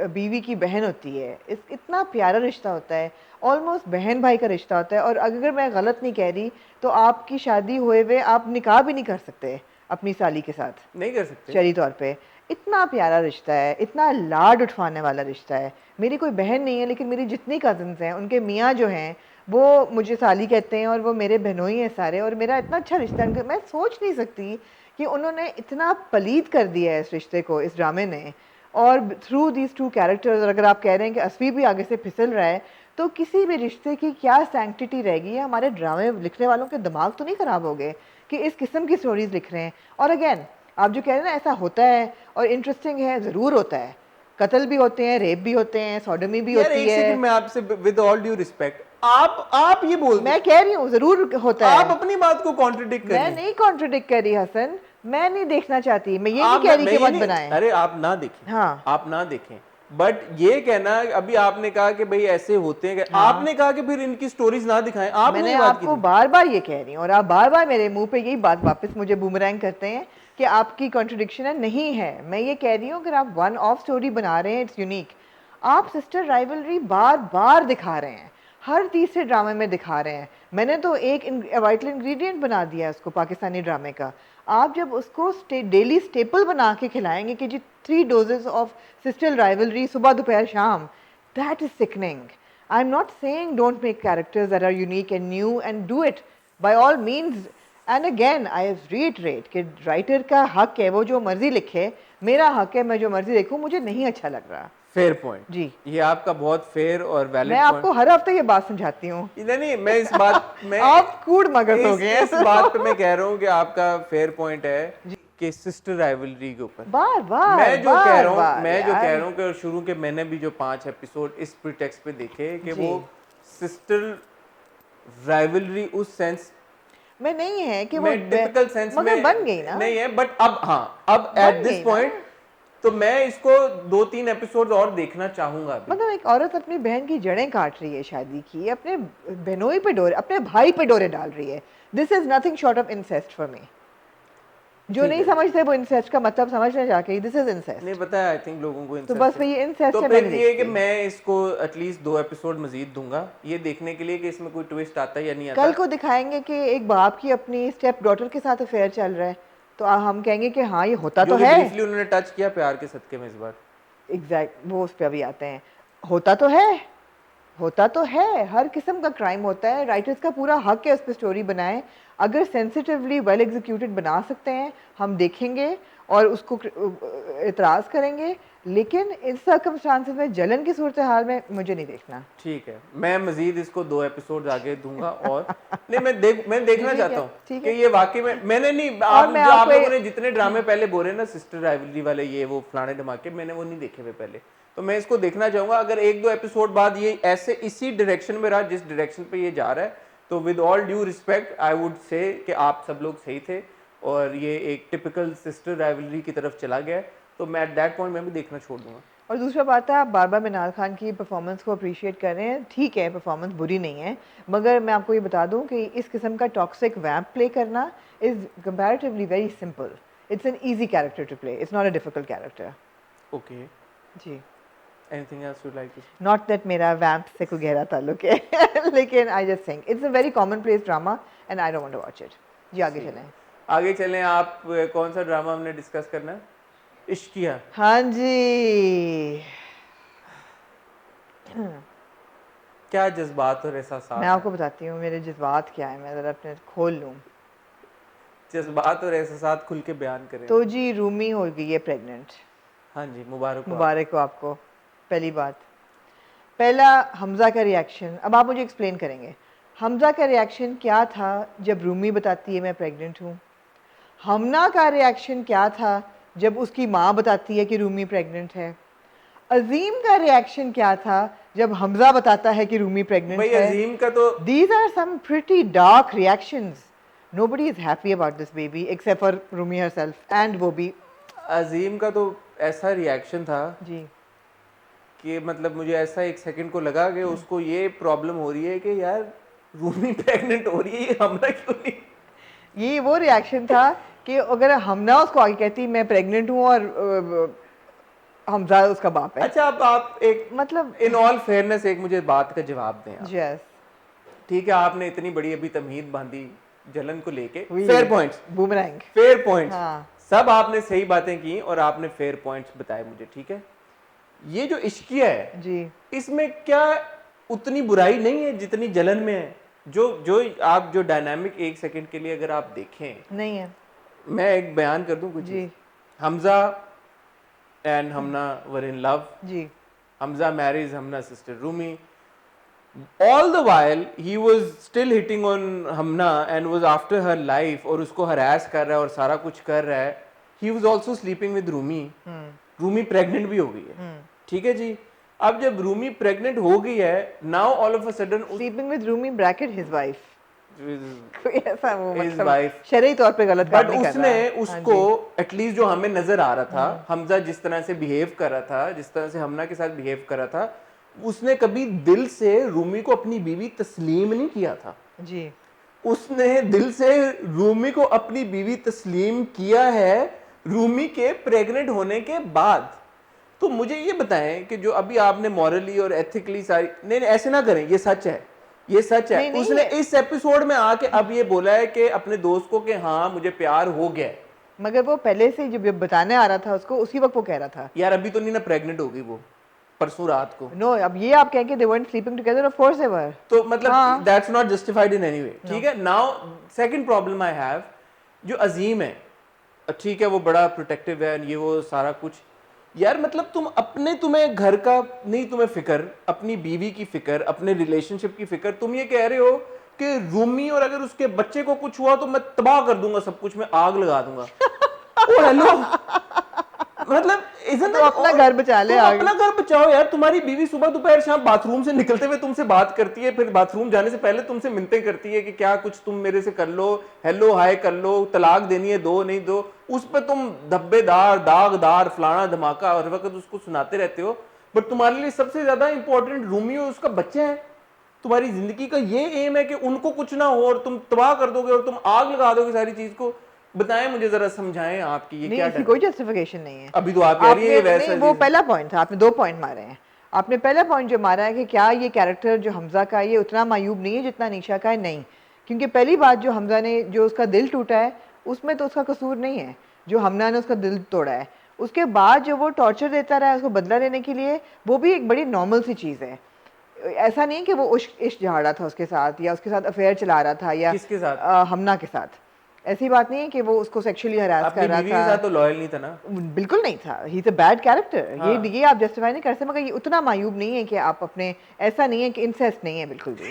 B: बीवी की बहन होती है, इतना प्यारा रिश्ता होता है, ऑलमोस्ट बहन भाई का रिश्ता होता है। और अगर मैं गलत नहीं कह रही तो आपकी शादी हुए हुए आप निकाह भी नहीं कर सकते अपनी साली के साथ,
A: नहीं कर सकते
B: शरी तौर पे। इतना प्यारा रिश्ता है, इतना लाड उठवाने वाला रिश्ता है। मेरी कोई बहन नहीं है, लेकिन मेरी जितनी कज़न्स हैं उनके मियाँ जो हैं वो मुझे साली कहते हैं, और वो मेरे बहनोई हैं सारे, और मेरा इतना अच्छा रिश्ता है। मैं सोच नहीं सकती कि उन्होंने इतना पलीद कर दिया है इस रिश्ते को, इस ड्रामे ने। और थ्रू दीज टू कैरेक्टर्स, और अगर आप कह रहे हैं कि असफी भी आगे से फिसल रहा है, तो किसी भी रिश्ते की क्या सैंक्टिटी रहेगी? हमारे ड्रामे लिखने वालों के दिमाग तो नहीं ख़राब हो गए कि इस किस्म की स्टोरीज लिख रहे हैं? और अगेन आप जो कह रहे हैं ना, ऐसा होता है और इंटरेस्टिंग है, ज़रूर होता है। कत्ल भी होते हैं, रेप भी होते हैं, सोडोमी भी होती है।
A: मैं आपसे विद ऑल ड्यू रिस्पेक्ट, आप ये बोल,
B: मैं कह रही हूँ ज़रूर होता है।
A: आप अपनी बात को कॉन्ट्रडिक्ट कर रही हैं।
B: मैं नहीं कॉन्ट्रडिक्ट कर रही हसन, मैं नहीं देखना चाहती। मैं ये नहीं कह रही कि मत बनाएं।
A: अरे आप ना देखें,
B: हाँ,
A: आप ना देखें, बट ये कहना, अभी आपने कहा कि भाई ऐसे होते हैं, हाँ। आपने कहा कि फिर इनकी स्टोरीज ना दिखाएं।
B: मैंने आपको बार बार ये कह रही हूँ, और आप बार बार मेरे मुंह पे यही बात वापस मुझे बूमरैंग करते हैं कि आपकी कॉन्ट्रडिक्शन है। नहीं है, मैं ये कह रही हूँ अगर आप वन ऑफ स्टोरी बना रहे हैं, इट्स यूनिक। आप सिस्टर राइवलरी बार बार दिखा रहे हैं, हर तीसरे ड्रामे में दिखा रहे हैं। मैंने तो एक वाइटल इंग्रेडिएंट बना दिया है उसको पाकिस्तानी ड्रामे का। आप जब उसको डेली स्टेपल बना के खिलाएंगे कि जी 3 डोजेस ऑफ सिस्टर राइवलरी सुबह दोपहर शाम, that is sickening. I am not saying don't make characters that are unique and new, and do it by all means. And again I reiterate कि राइटर का हक है वो जो मर्जी लिखे, मेरा हक है मैं जो मर्जी देखूं। मुझे नहीं अच्छा लग रहा।
A: फेयर पॉइंट
B: जी,
A: ये आपका बहुत फेयर और वैलिड।
B: मैं आपको हर हफ्ते ये बात समझाती हूँ।
A: नहीं, मैं इस बात में
B: आप कूड़ मगज हो गए।
A: इस बात पे मैं कह रहा हूँ कि आपका फेयर पॉइंट है कि सिस्टर राइवलरी के ऊपर
B: बार बार
A: मैं जो कह रहा हूँ कि शुरू के मैंने भी जो 5 एपिसोड इस प्रीटेक्स्ट पे देखे कि वो सिस्टर राइवलरी उस सेंस
B: में नहीं है कि वो
A: टिपिकल सेंस में
B: बन गई ना,
A: नहीं है। बट अब एट दिस पॉइंट तो मैं इसको 2-3 एपिसोड और देखना चाहूंगा।
B: मतलब एक औरत अपनी बहन की जड़ें काट रही है शादी की, अपने बहनोई पे डोरे, अपने भाई पे डोरे डाल रही है। This is nothing short of incest for me. जो नहीं समझते वो इंसेस्ट का मतलब समझने जाके दिस इज इंसेस्ट।
A: नहीं पता है, आई थिंक लोगों को
B: तो
A: incest
B: बस
A: है।
B: वही इंसेस्ट
A: तो
B: है।
A: फिर
B: मैंने
A: ये कि
B: देखी।
A: मैं इसको एटलीस्ट 2 एपिसोड मजीद दूंगा ये देखने के लिए कि इसमें कोई ट्विस्ट आता है या नहीं आता।
B: कल को दिखाएंगे कि एक बाप की अपनी स्टेप डॉटर के साथ अफेयर चल रहा है, तो हम कहेंगे कि हाँ ये होता
A: जो
B: तो
A: कि
B: है।
A: ब्रीफली उन्होंने टच किया प्यार के सदके में इस बार।
B: एग्जैक्ट, वो उस पर अभी आते हैं। होता तो है, होता तो है, हर किस्म का क्राइम होता है। राइटर्स का पूरा हक है उस पर स्टोरी बनाएं। अगर सेंसिटिवली वेल एग्जीक्यूटेड बना सकते हैं हम देखेंगे और उसको इतराज़ करेंगे, लेकिन इन सर्कमस्टांसेस में जलन की सूरत हाल में मुझे नहीं देखना।
A: ठीक है, मैं मजीद इसको 2 एपिसोड आगे दूंगा। और नहीं मैं देखना
B: ठीक
A: चाहता
B: है,
A: हूँ
B: ठीक
A: कि
B: है।
A: ये वाकई में मैंने नहीं
B: और मैं
A: आप
B: आपको
A: लोगों ने जितने ड्रामे पहले बोले ना सिस्टर राइवलरी वाले ये वो फलाने धमाके, मैंने वो नहीं देखे हुए पहले। तो मैं इसको देखना चाहूंगा। अगर 1-2 एपिसोड बाद ये ऐसे इसी डायरेक्शन में रहा जिस डायरेक्शन पे ये जा रहा है, तो with all due respect I would say कि आप सब लोग सही थे और ये एक टिपिकल सिस्टर राइवलरी की तरफ चला गया है, तो मैं एट दैट पॉइंट मैं भी देखना छोड़ दूंगा।
B: और दूसरा बात है, आप बार बार मिनाल खान की परफॉर्मेंस को अप्रिशिएट कर रहे हैं, ठीक है परफॉर्मेंस बुरी नहीं है, मगर मैं आपको ये बता दूं कि इस किस्म का टॉक्सिक वैम्प प्ले करना is comparatively very simple. It's an easy character to play, it's not a difficult character.
A: Okay,
B: जी,
A: anything else you like?
B: Not that मेरा वैम्प से कोई गहरा ताल्लुक है लेकिन I just think it's a very commonplace drama and I don't want to watch it. जी आगे चलें।
A: आगे चलें। आप कौन सा ड्रामा हमने डिस्कस करना है? इश्किया।
B: हाँ जी।
A: क्या जज्बात और एहसास
B: मैं
A: हैं?
B: आपको बताती हूँ मेरे जज्बात क्या है, मैं ज़रा अपने खोल लूँ।
A: जज्बात और एहसास खुल के बयान करें।
B: तो जी रूमी हो गई है प्रेग्नेंट।
A: हाँ जी, मुबारक हो।
B: मुबारक हो आपको। पहली बात, पहला हमज़ा का रिएक्शन, अब आप मुझे एक्सप्लेन करेंगे हमज़ा का रिएक्शन क्या था जब रूमी बताती है मैं प्रेग्नेंट हूँ। हमना का रिएक्शन क्या था जब उसकी माँ बताती है कि रूमी प्रेग्नेंट है। अजीम का रिएक्शन क्या था जब हमज़ा बताता है कि रूमी प्रेग्नेंट
A: भाई
B: है।
A: अजीम का तो
B: These are some pretty dark reactions. Nobody is happy about this baby except for Rumi herself and वो भी।
A: अजीम का तो ऐसा रिएक्शन था
B: जी,
A: कि मतलब मुझे ऐसा एक सेकंड को लगा कि उसको ये प्रॉब्लम हो रही है कि यार रूमी प्रेग्नेंट हो रही है, ये हमरा क्यों नहीं।
B: ये वो रिएक्शन था कि अगर हमना उसको आगे कहती मैं प्रेग्नेंट हूँ और हमजा उसका बाप है।
A: अच्छा, अब आप एक
B: मतलब
A: इन ऑल फेयरनेस एक मुझे बात का जवाब दें आप।
B: यस,
A: ठीक है, आपने इतनी बड़ी अभी तमहीद बांधी जलन को लेके, fair points,
B: boomerang.
A: Fair points,
B: हाँ
A: सब आपने सही बातें की और आपने फेयर पॉइंट्स बताए मुझे। ठीक है, ये जो इश्किया है
B: जी,
A: इसमें क्या उतनी बुराई नहीं है जितनी जलन में है। जो आप जो डायनामिक एक सेकंड के लिए अगर आप देखें,
B: नहीं है
A: मैं एक बयान कर दूं कुछ
B: जी,
A: Hamza and Hamna were in love.
B: जी,
A: Hamza married Hamna sister Rumi. All the while he was still hitting on Hamna and was after her life और उसको harass कर रहा है और सारा कुछ कर रहा है। He was also sleeping with Rumi. Rumi pregnant भी हो गई है। ठीक है जी, अब जब रूमी प्रेग्नेंट हो गई है, now all of a sudden
B: sleeping with Rumi bracket his wife, कोई ऐसा वो
A: His
B: मतलब
A: wife.
B: शरई तौर पे गलत काम
A: बट
B: नहीं कर रहा
A: उसने
B: है।
A: उसको एटलीस्ट जो हमें नजर आ रहा था, हमजा जिस तरह से बिहेव कर रहा था, जिस तरह से हमना के साथ बिहेव कर रहा था, उसने कभी दिल से रूमी को अपनी बीवी तस्लीम नहीं किया था।
B: जी,
A: उसने दिल से रूमी को अपनी बीवी तस्लीम किया है रूमी के प्रेग्नेंट होने के बाद। तो मुझे ये बताएं कि जो अभी आपने मॉरली और एथिकली सारी, नहीं ऐसे ना करें, ये सच है, ये सच है।
B: नहीं, नहीं,
A: उसने इस एपिसोड में आके अब ये बोला है कि अपने दोस्त को कि हाँ मुझे प्यार हो गया है।
B: मगर वो पहले से जब बताने आ रहा था उसको, उसी वक्त वो कह रहा था।
A: यार अभी तो नहीं ना प्रेग्नेंट हो गई वो, परसों रात को।
B: नो, अब ये आप कहेंगे they weren't sleeping together, of course they were।
A: तो मतलब
B: हाँ।
A: That's not justified in any way. ठीक है, now second problem I have, जो अजीम है, ठीक है वो बड़ा प्रोटेक्टिव है ये वो सारा कुछ, यार मतलब तुम्हें घर का नहीं, तुम्हें फिक्र अपनी बीवी की फिक्र, अपने रिलेशनशिप की फिक्र, तुम ये कह रहे हो कि रूमी और अगर उसके बच्चे को कुछ हुआ तो मैं तबाह कर दूंगा सब कुछ, मैं आग लगा दूंगा। ओ हेलो, मतलब
B: तो अपना घर बचा ले,
A: अपना घर बचाओ यार। तुम्हारी बीवी सुबह दोपहर शाम बाथरूम से निकलते हुए तुमसे बात करती है, फिर बाथरूम जाने से पहले तुमसे मिन्नतें करती है कि क्या कुछ तुम मेरे से कर लो, हेलो हाय कर लो, तलाक देनी है दो नहीं दो, उस पर तुम धब्बेदार दागदार फलाना धमाका हर वक्त उसको सुनाते रहते हो। बट तुम्हारे लिए सबसे ज्यादा इंपॉर्टेंट रूमी और उसका बच्चा है। तुम्हारी जिंदगी का ये एम है कि उनको कुछ ना हो और तुम तबाह कर दोगे और तुम आग लगा दोगे सारी चीज को। बताएं मुझे जरा, समझाएं आपकी ये
B: नहीं,
A: क्या
B: इसकी
A: डर
B: कोई
A: है?
B: जस्टिफिकेशन नहीं है।
A: अभी तो आप कह रही हैं ये
B: आपने
A: वैसा
B: नहीं, वो
A: चीज़-
B: पहला पॉइंट था, आपने 2 पॉइंट मारे हैं। आपने पहला पॉइंट जो मारा है कि क्या ये कैरेक्टर जो हमजा का है ये उतना मायूब नहीं है जितना निशा का है, नहीं। क्योंकि पहली बात, जो हमजा ने जो उसका दिल टूटा है उसमें तो उसका कसूर नहीं है, जो हमना ने उसका दिल तोड़ा है। उसके बाद जो वो टॉर्चर देता रहा है उसको बदला लेने के लिए, वो भी एक बड़ी नॉर्मल सी चीज़ है। ऐसा नहीं कि वो इश्क झाड़ा था उसके साथ या उसके साथ अफेयर चला रहा था या
A: किसके साथ?
B: हमना के साथ। ऐसी बात नहीं है कि वो उसको सेक्सुअली हरास
A: अपनी
B: कर रहा
A: बीवी के साथ
B: था।
A: तो लॉयल नहीं था ना?
B: बिल्कुल नहीं था, he is a bad character.
A: हाँ।
B: ये आप जस्टिफाई नहीं कर सकते, मगर ये उतना मायूब नहीं है कि आप अपने, ऐसा नहीं है कि इंसेस्ट नहीं है, बिल्कुल भी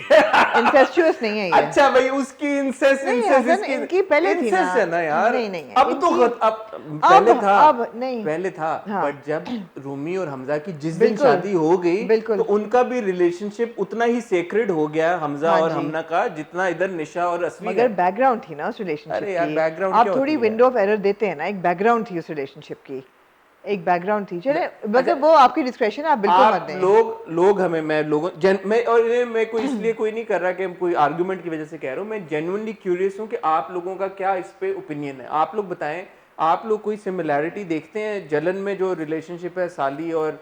B: इंसेस्चुअस नहीं है ये।
A: अच्छा भाई, उसकी इंसेस्ट
B: नहीं
A: इंसेस्ट
B: हसन,
A: इसकी
B: इनकी पहले थी ना।
A: इंसेस्ट है ना यार।
B: नहीं नहीं है
A: अब तो
B: इनकी,
A: अब पहले था,
B: अब नहीं।
A: पहले था।
B: हाँ
A: बट जब रूमी और हमजा की जिस दिन
B: बिल्कुल
A: शादी हो गई
B: बिल्कुल।
A: तो उनका भी रिलेशनशिप उतना ही सेक्रेड हो गया हमजा
B: हाँ
A: और
B: जी,
A: हमना का, जितना इधर निशा और असवी
B: मगर
A: है।
B: बैकग्राउंड थी ना उस रिलेशनशिप
A: अरे यार
B: की।
A: बैकग्राउंड क्या
B: आप थोड़ी
A: होती है?
B: विंडो ऑफ एरर देते हैं ना, एक बैकग्राउंड थी उस रिलेशनशिप की, एक बैकग्राउंड थी। चले
A: अच्छा,
B: मतलब वो आपकी डिस्क्रेशन है, आप बिल्कुल मत
A: आप
B: दें।
A: लोग हमें, मैं लोगों मैं, और ये मैं कोई इसलिए कोई नहीं कर रहा कि कोई आर्गुमेंट की वजह से कह रहा हूँ, मैं जेन्युइनली क्यूरियस हूँ कि आप लोगों का क्या इस पे ओपिनियन है। आप लोग बताएं, आप लोग कोई सिमिलैरिटी देखते हैं जलन में, जो रिलेशनशिप है साली और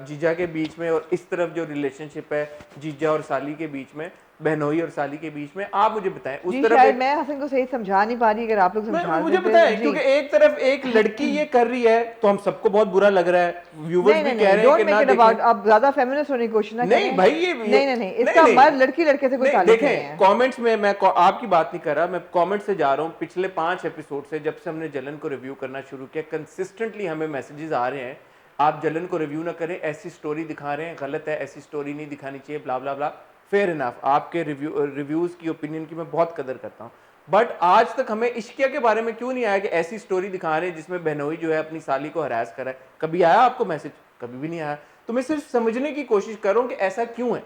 A: जीजा के बीच में, और इस तरफ जो रिलेशनशिप है जीजा और साली के बीच में, बहनोई और साली के बीच में? आप मुझे बताएं उस
B: जी
A: तरफ
B: शायद
A: एक,
B: मैं हसन को सही समझा नहीं पा रही, अगर आप लोग समझा
A: मुझे
B: देते
A: बताएं,
B: जी।
A: क्योंकि एक तरफ एक लड़की ये कर रही है तो हम सबको बहुत बुरा लग रहा है, व्यूवर्स
B: नहीं
A: भी
B: नहीं
A: कह
B: नहीं,
A: रहे हैं
B: डोंट
A: कि
B: मेक
A: ना
B: इट
A: देखें।
B: अबाउट, आप ज्यादा फेमिनिस्ट होने की कोशिश ना
A: नहीं
B: करें।
A: भाई,
B: नहीं नहीं नहीं, इसका मर्द लड़की लड़के से कोई
A: नहीं,
B: ताल्लुक नहीं
A: देखें
B: है।
A: कमेंट्स में, मैं आपकी बात नहीं कर रहा, मैं कमेंट से जा रहा हूं। पिछले 5 एपिसोड से, जब से हमने जलन को रिव्यू करना शुरू किया, कंसिस्टेंटली हमें मैसेजेस आ रहे हैं, आप जलन को रिव्यू ना करें, ऐसी स्टोरी दिखा रहे हैं, गलत है, ऐसी स्टोरी नहीं दिखानी चाहिए, ब्ला ब्ला ब्ला। फेयर इनफ, आपके रिव्यूज की ओपिनियन की मैं बहुत कदर करता हूं, बट आज तक हमें इश्किया के बारे में क्यों नहीं आया कि ऐसी स्टोरी दिखा रहे हैं जिसमें बहनोई जो है अपनी साली को हरास करा है? कभी आया आपको मैसेज? कभी भी नहीं आया। तो मैं सिर्फ समझने की कोशिश कर रहा हूं कि ऐसा क्यों है।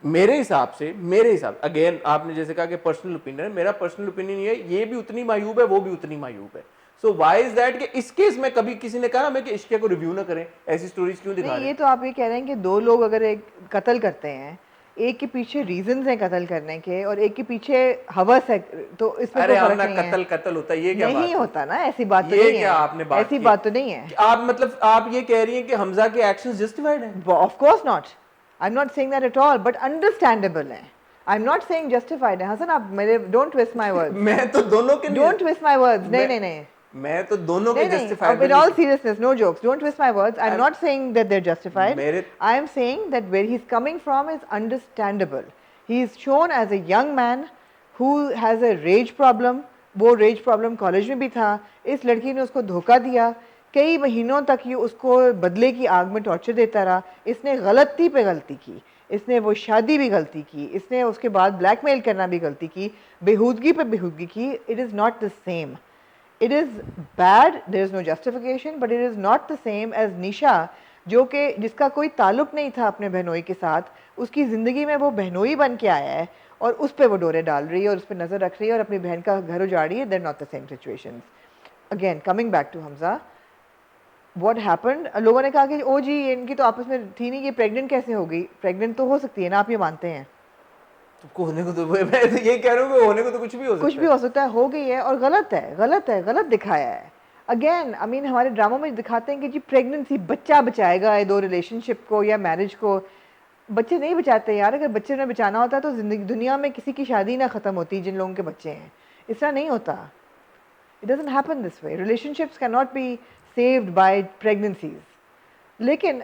A: मेरे हिसाब, अगेन आपने जैसे कहा कि पर्सनल ओपिनियन है, मेरा पर्सनल ओपिनियन ये भी उतनी मायूब है, वो भी उतनी मायूब है। सो व्हाई इज दैट कि इस केस में कभी किसी ने कहा हमें कि इश्किया को रिव्यू ना करें, ऐसी स्टोरीज क्यों दिखा
B: नहीं,
A: रहे
B: ये
A: हैं?
B: तो आप ये कह रहे हैं कि 2 लोग अगर एक कत्ल करते हैं, एक के पीछे रीजंस हैं कत्ल करने के और एक के पीछे हवस है, तो इसमें
A: अरे
B: कोई फर्क
A: हमने
B: नहीं है।
A: कत्ल कत्ल होता है, ये क्या बात
B: नहीं
A: है?
B: होता ना, ऐसी बात तो
A: ये
B: नहीं
A: क्या
B: है,
A: आपने बात
B: ऐसी
A: की?
B: बात तो नहीं है।
A: कि आप मतलब आप ये कह रही हैं कि हमजा के एक्शंस जस्टिफाइड हैं?
B: Of course not, I am not saying that at all, but understandable है। I am not saying justified है। हसन आप मेरे, डोंट ट्विस्ट माय वर्ड्स,
A: मैं तो दोनों के
B: डोंट ट्विस्ट माय वर्ड्स। नहीं
A: मैं,
B: नहीं नहीं
A: मैं तो दोनों के
B: नहीं नहीं, अब
A: justifiable
B: in all seriousness, no jokes, don't twist my words. I'm
A: I'm-
B: not saying that they're justified.
A: मेरे
B: I am saying that where he's coming from is understandable. He is shown as a young man who has a rage problem. वो rage problem कॉलेज में भी था, इस लड़की ने उसको धोखा दिया, कई महीनों तक ये उसको बदले की आग में टॉर्चर देता रहा। इसने गलती पे गलती की, इसने वो शादी भी गलती की, इसने उसके बाद ब्लैकमेल करना भी गलती की, बेहूदगी पे बेहूदगी की। It is not the same, it is bad, there is no justification, but it is not the same as निशा, जो कि जिसका कोई ताल्लुक नहीं था अपने बहनोई के साथ, उसकी ज़िंदगी में वो बहनोई बन के आया है और उस पर वो डोरे डाल रही है और उस पर नज़र रख रही है और अपनी बहन का घर उजाड़ी है। they're not the same situations. Again, coming back to Hamza, what happened, लोगों ने कहा कि ओ जी इनकी तो आपस में थी नहीं, ये प्रेग्नेंट कैसे हो गई? प्रेग्नेंट तो हो सकती है ना, आप ये मानते हैं?
A: तो होने को तो मैं तो ये कह रहा हूँ कि होने को तो कुछ भी हो सकता
B: कुछ भी हो सकता है, हो गई है और गलत है, गलत है, गलत दिखाया है। अगेन आई मीन, हमारे ड्रामों में दिखाते हैं कि जी प्रेगनेंसी बच्चा बचाएगा ये 2 रिलेशनशिप को या मैरिज को। बच्चे नहीं बचाते यार, अगर बच्चे ने बचाना होता तो जिंदगी दुनिया में किसी की शादी ना ख़त्म होती जिन लोगों के बच्चे हैं। इस तरह नहीं होता, it doesn't happen this way. Relationships can not be saved by pregnancies. लेकिन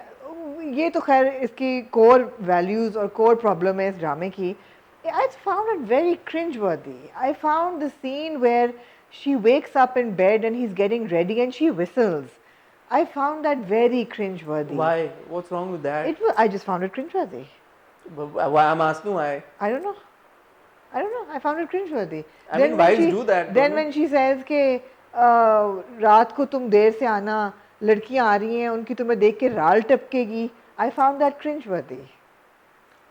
B: ये तो खैर इसकी कोर वैल्यूज़ और कोर प्रॉब्लम है इस ड्रामे की। I found it very cringeworthy. I found the scene where she wakes up in bed and he's getting ready and she whistles. I found that very cringeworthy.
A: Why? What's wrong with that?
B: I just found it cringeworthy.
A: Why? I'm asking why.
B: I don't know. I don't know. I found it cringeworthy.
A: I mean, wives do that.
B: Then when she says कि रात को तुम देर से आना, लड़कियां आ रही हैं, उनकी तुम्हें देख के राल टपकेगी. I found that cringeworthy.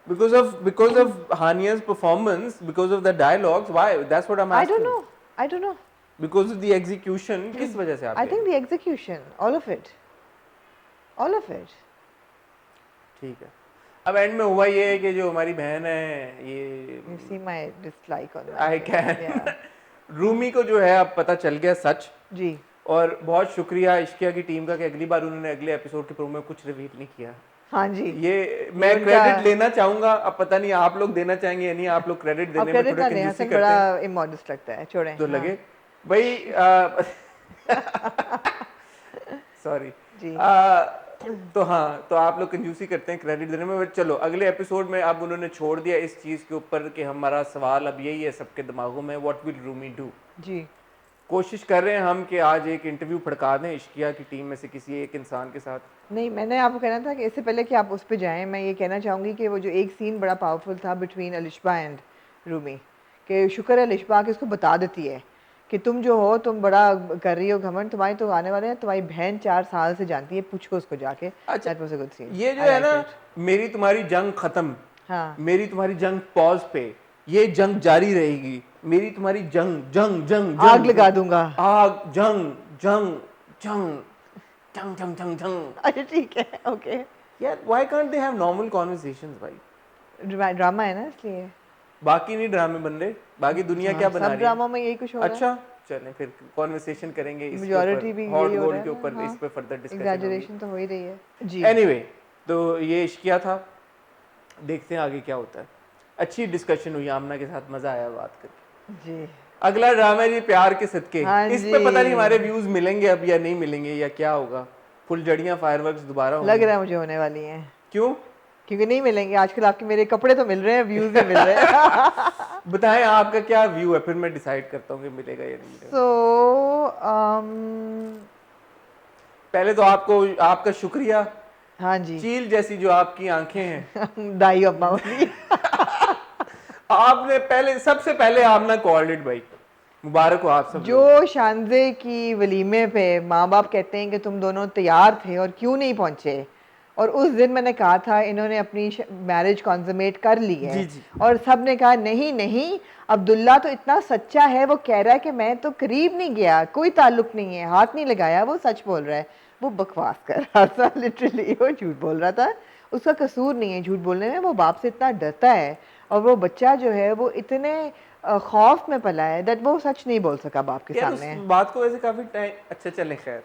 A: Because of Hania's performance, because of the dialogues, why? That's what I'm asking.
B: I don't know.
A: Because of the execution, किस वजह से आप?
B: I think the execution, all of it. All of it.
A: ठीक है। अब एंड में हुआ ये कि जो हमारी बहन है ये
B: You see my dislike on that.
A: I can.
B: Yeah.
A: Rumi को जो है अब पता चल गया सच,
B: जी
A: और बहुत शुक्रिया इश्किया की टीम का कि अगली बार उन्होंने अगले एपिसोड के प्रोमो में कुछ रिवील नहीं किया।
B: हाँ जी
A: ये मैं
B: उनका
A: क्रेडिट लेना चाहूंगा, अब पता नहीं आप लोग देना चाहेंगे या नहीं, आप लोग क्रेडिट
B: अब
A: देने में
B: क्रेडिट
A: थोड़ा
B: ना दें,
A: कंजूसी
B: हसन
A: करते हैं
B: बड़ा इमोडेस्ट लगता है, छोड़ें।
A: तो
B: हाँ
A: लगे भाई सॉरी
B: जी
A: तो हाँ, तो आप लोग कंजूसी करते हैं क्रेडिट देने में, बट चलो अगले एपिसोड में अब उन्होंने छोड़ दिया इस चीज के ऊपर कि हमारा सवाल अब यही है सबके दिमागों में, व्हाट विल रूमी डू।
B: जी
A: कोशिश कर रहे हैं हम कि आज एक इंटरव्यू फड़का दें इश्किया की टीम में से किसी एक इंसान के साथ।
B: नहीं, मैंने आपको कहना था कि इससे पहले कि आप उस पे जाएं, मैं ये कहना चाहूँगी कि वो जो एक सीन बड़ा पावरफुल था बिटवीन अलिशबा एंड रूमी, कि शुक्र है अलिशबा कि उसको बता देती है कि तुम जो हो तुम बड़ा कर रही हो घमंड, तुम्हारी तो आने वाले हैं, तुम्हारी बहन 4 साल से जानती है, पूछो उसको जाके।
A: अच्छा,
B: that was a good scene,
A: ये जो
B: आई
A: है
B: लाइक
A: ना,
B: इट।
A: मेरी तुम्हारी जंग खत्म,
B: हाँ
A: मेरी तुम्हारी जंग पॉज पे, ये जंग जारी रहेगी, मेरी तुम्हारी जंग जंग जंग
B: आग
A: जंग
B: लगा
A: जंग
B: दूंगा।
A: आग जंग जंग जंग जंग जंग जंग जंग।
B: अच्छा ठीक है, ओके।
A: यार why can't they have normal conversations भाई?
B: ड्रामा है ना इसलिए।
A: बाकी नहीं ड्रामे बन रहे, बाकी दुनिया
B: हाँ,
A: क्या बना
B: सब
A: रही है?
B: ड्रामा में यही कुछ हो रहा है।
A: अच्छा चलें फिर कॉन्वर्सेशन करेंगे इसके ऊपर,
B: मेजॉरिटी भी
A: हॉट
B: यही हो
A: गोल्ड
B: रहा
A: के
B: है ना।
A: ऊपर, इस
B: हाँ,
A: पे फर्दर डिस्कशन होगी।
B: एग्जैजरेशन तो हो ही रही है जी।
A: एनीवे तो ये इश्किया था, देखते हैं आगे क्या होता है। अच्छी डिस्कशन हुई आमना के साथ, मजा आया बात करके।
B: जी
A: अगला ड्रामा है जी प्यार के सदके,
B: हाँ
A: इस पे पता नहीं हमारे
B: जी,
A: व्यूज मिलेंगे अब या नहीं मिलेंगे या क्या होगा, फुलझड़ियां फायरवर्क्स दोबारा
B: लग
A: होंगे?
B: रहा है मुझे होने वाली हैं,
A: क्यों?
B: क्योंकि नहीं मिलेंगे आजकल। आपके मेरे कपड़े तो मिल रहे हैं, व्यूज भी मिल रहे हैं।
A: बताएं आपका क्या व्यू है, फिर मैं डिसाइड करता हूँ कि मिलेगा या नहीं मिलेगा।
B: सो
A: पहले तो आपको आपका शुक्रिया,
B: हाँ जी।
A: चील जैसी जो आपकी आंखें हैं,
B: दाई अम्मा वाली।
A: आपने पहले सबसे पहले आमना कॉल्ड इट भाई, मुबारक हो आप सब लोगों
B: जो शानजे की वलीमे पे माँ बाप कहते हैं कि तुम दोनों तैयार थे और क्यों नहीं पहुंचे, और उस दिन मैंने कहा था इन्होंने अपनी मैरिज कॉन्समेट कर ली
A: को।
B: है,
A: जी जी,
B: और सब ने कहा नहीं नहीं, अब्दुल्ला तो इतना सच्चा है, वो कह रहा है कि मैं तो करीब नहीं गया, कोई ताल्लुक नहीं है, हाथ नहीं लगाया, वो सच बोल रहा है। वो बकवास कर रहा था, लिटरली वो झूठ बोल रहा था। उसका कसूर नहीं है झूठ बोलने में, वो बाप से इतना डरता है, और वो बच्चा जो है वो इतने खौफ में पला है दैट वो सच नहीं बोल सका बाप के
A: यार उस
B: सामने।
A: बात को वैसे काफी टाइम, अच्छा चले खैर,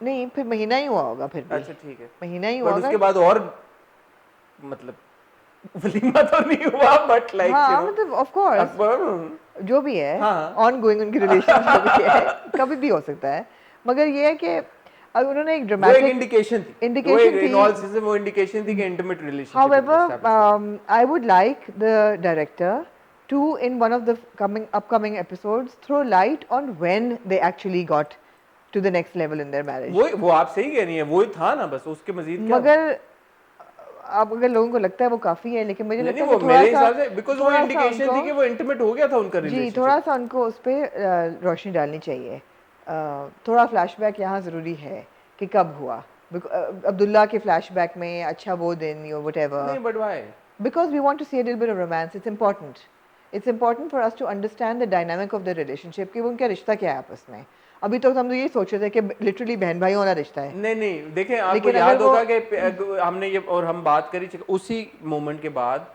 B: नहीं, फिर महीना ही हुआ होगा, फिर भी
A: अच्छा ठीक है,
B: महीना ही हुआ
A: बट
B: होगा।
A: उसके बाद और मतलब वलीमा तो नहीं हुआ, बट लाइक यू
B: हाँ
A: नो
B: मतलब ऑफ कोर्स जो भी है,
A: हाँ
B: ऑन गोइंग उनकी रिलेशन जो भी है, कभी भी हो सकता है, मगर ये है कि अब उन्होंने एक
A: वो एक
B: ड्रामेटिक
A: इंडिकेशन थी, वो एक
B: इंडिकेशन
A: इन
B: थी।
A: ऑल सीजन वो इंडिकेशन थी कि intimate relationship
B: However,
A: establish.
B: I would like the director to, in one of the upcoming episodes, throw light on when they actually got to the next level in their marriage.
A: वो आप सही कह रही हैं, वो ही था ना बस, उसके मजीद क्या?
B: मगर अब अगर लोगों को लगता है वो काफ़ी है, लेकिन मुझे
A: नहीं
B: लगता
A: नहीं,
B: है
A: वो
B: कि
A: मेरे हिसाब से बिकॉज वो
B: थोड़ा सा
A: इंडिकेशन थी कि
B: उनको,
A: वो इंटीमेट हो गया था उनका
B: जी
A: रिलेशनशिप।
B: थोड़ा सा उनको उस पर रोशनी डालनी चाहिए। थोड़ा फ्लैशबैक यहाँ ज़रूरी है कि कब हुआ, अब्दुल्ला के फ्लैशबैक में अच्छा वो दिन या whatever,
A: नहीं but why?
B: because we want to see a little bit of romance. It's important. It's important for us to understand the dynamic of the relationship, कि वो उनका रिश्ता क्या है आपस में। अभी तो हम तो ये सोच रहे थे कि लिटरली बहन भाइयों वाला रिश्ता है,
A: नहीं नहीं, देखें आपको
B: लेकिन अगर
A: याद
B: वो
A: होगा कि हमने ये और हम बात करी उसी मोमेंट के बाद,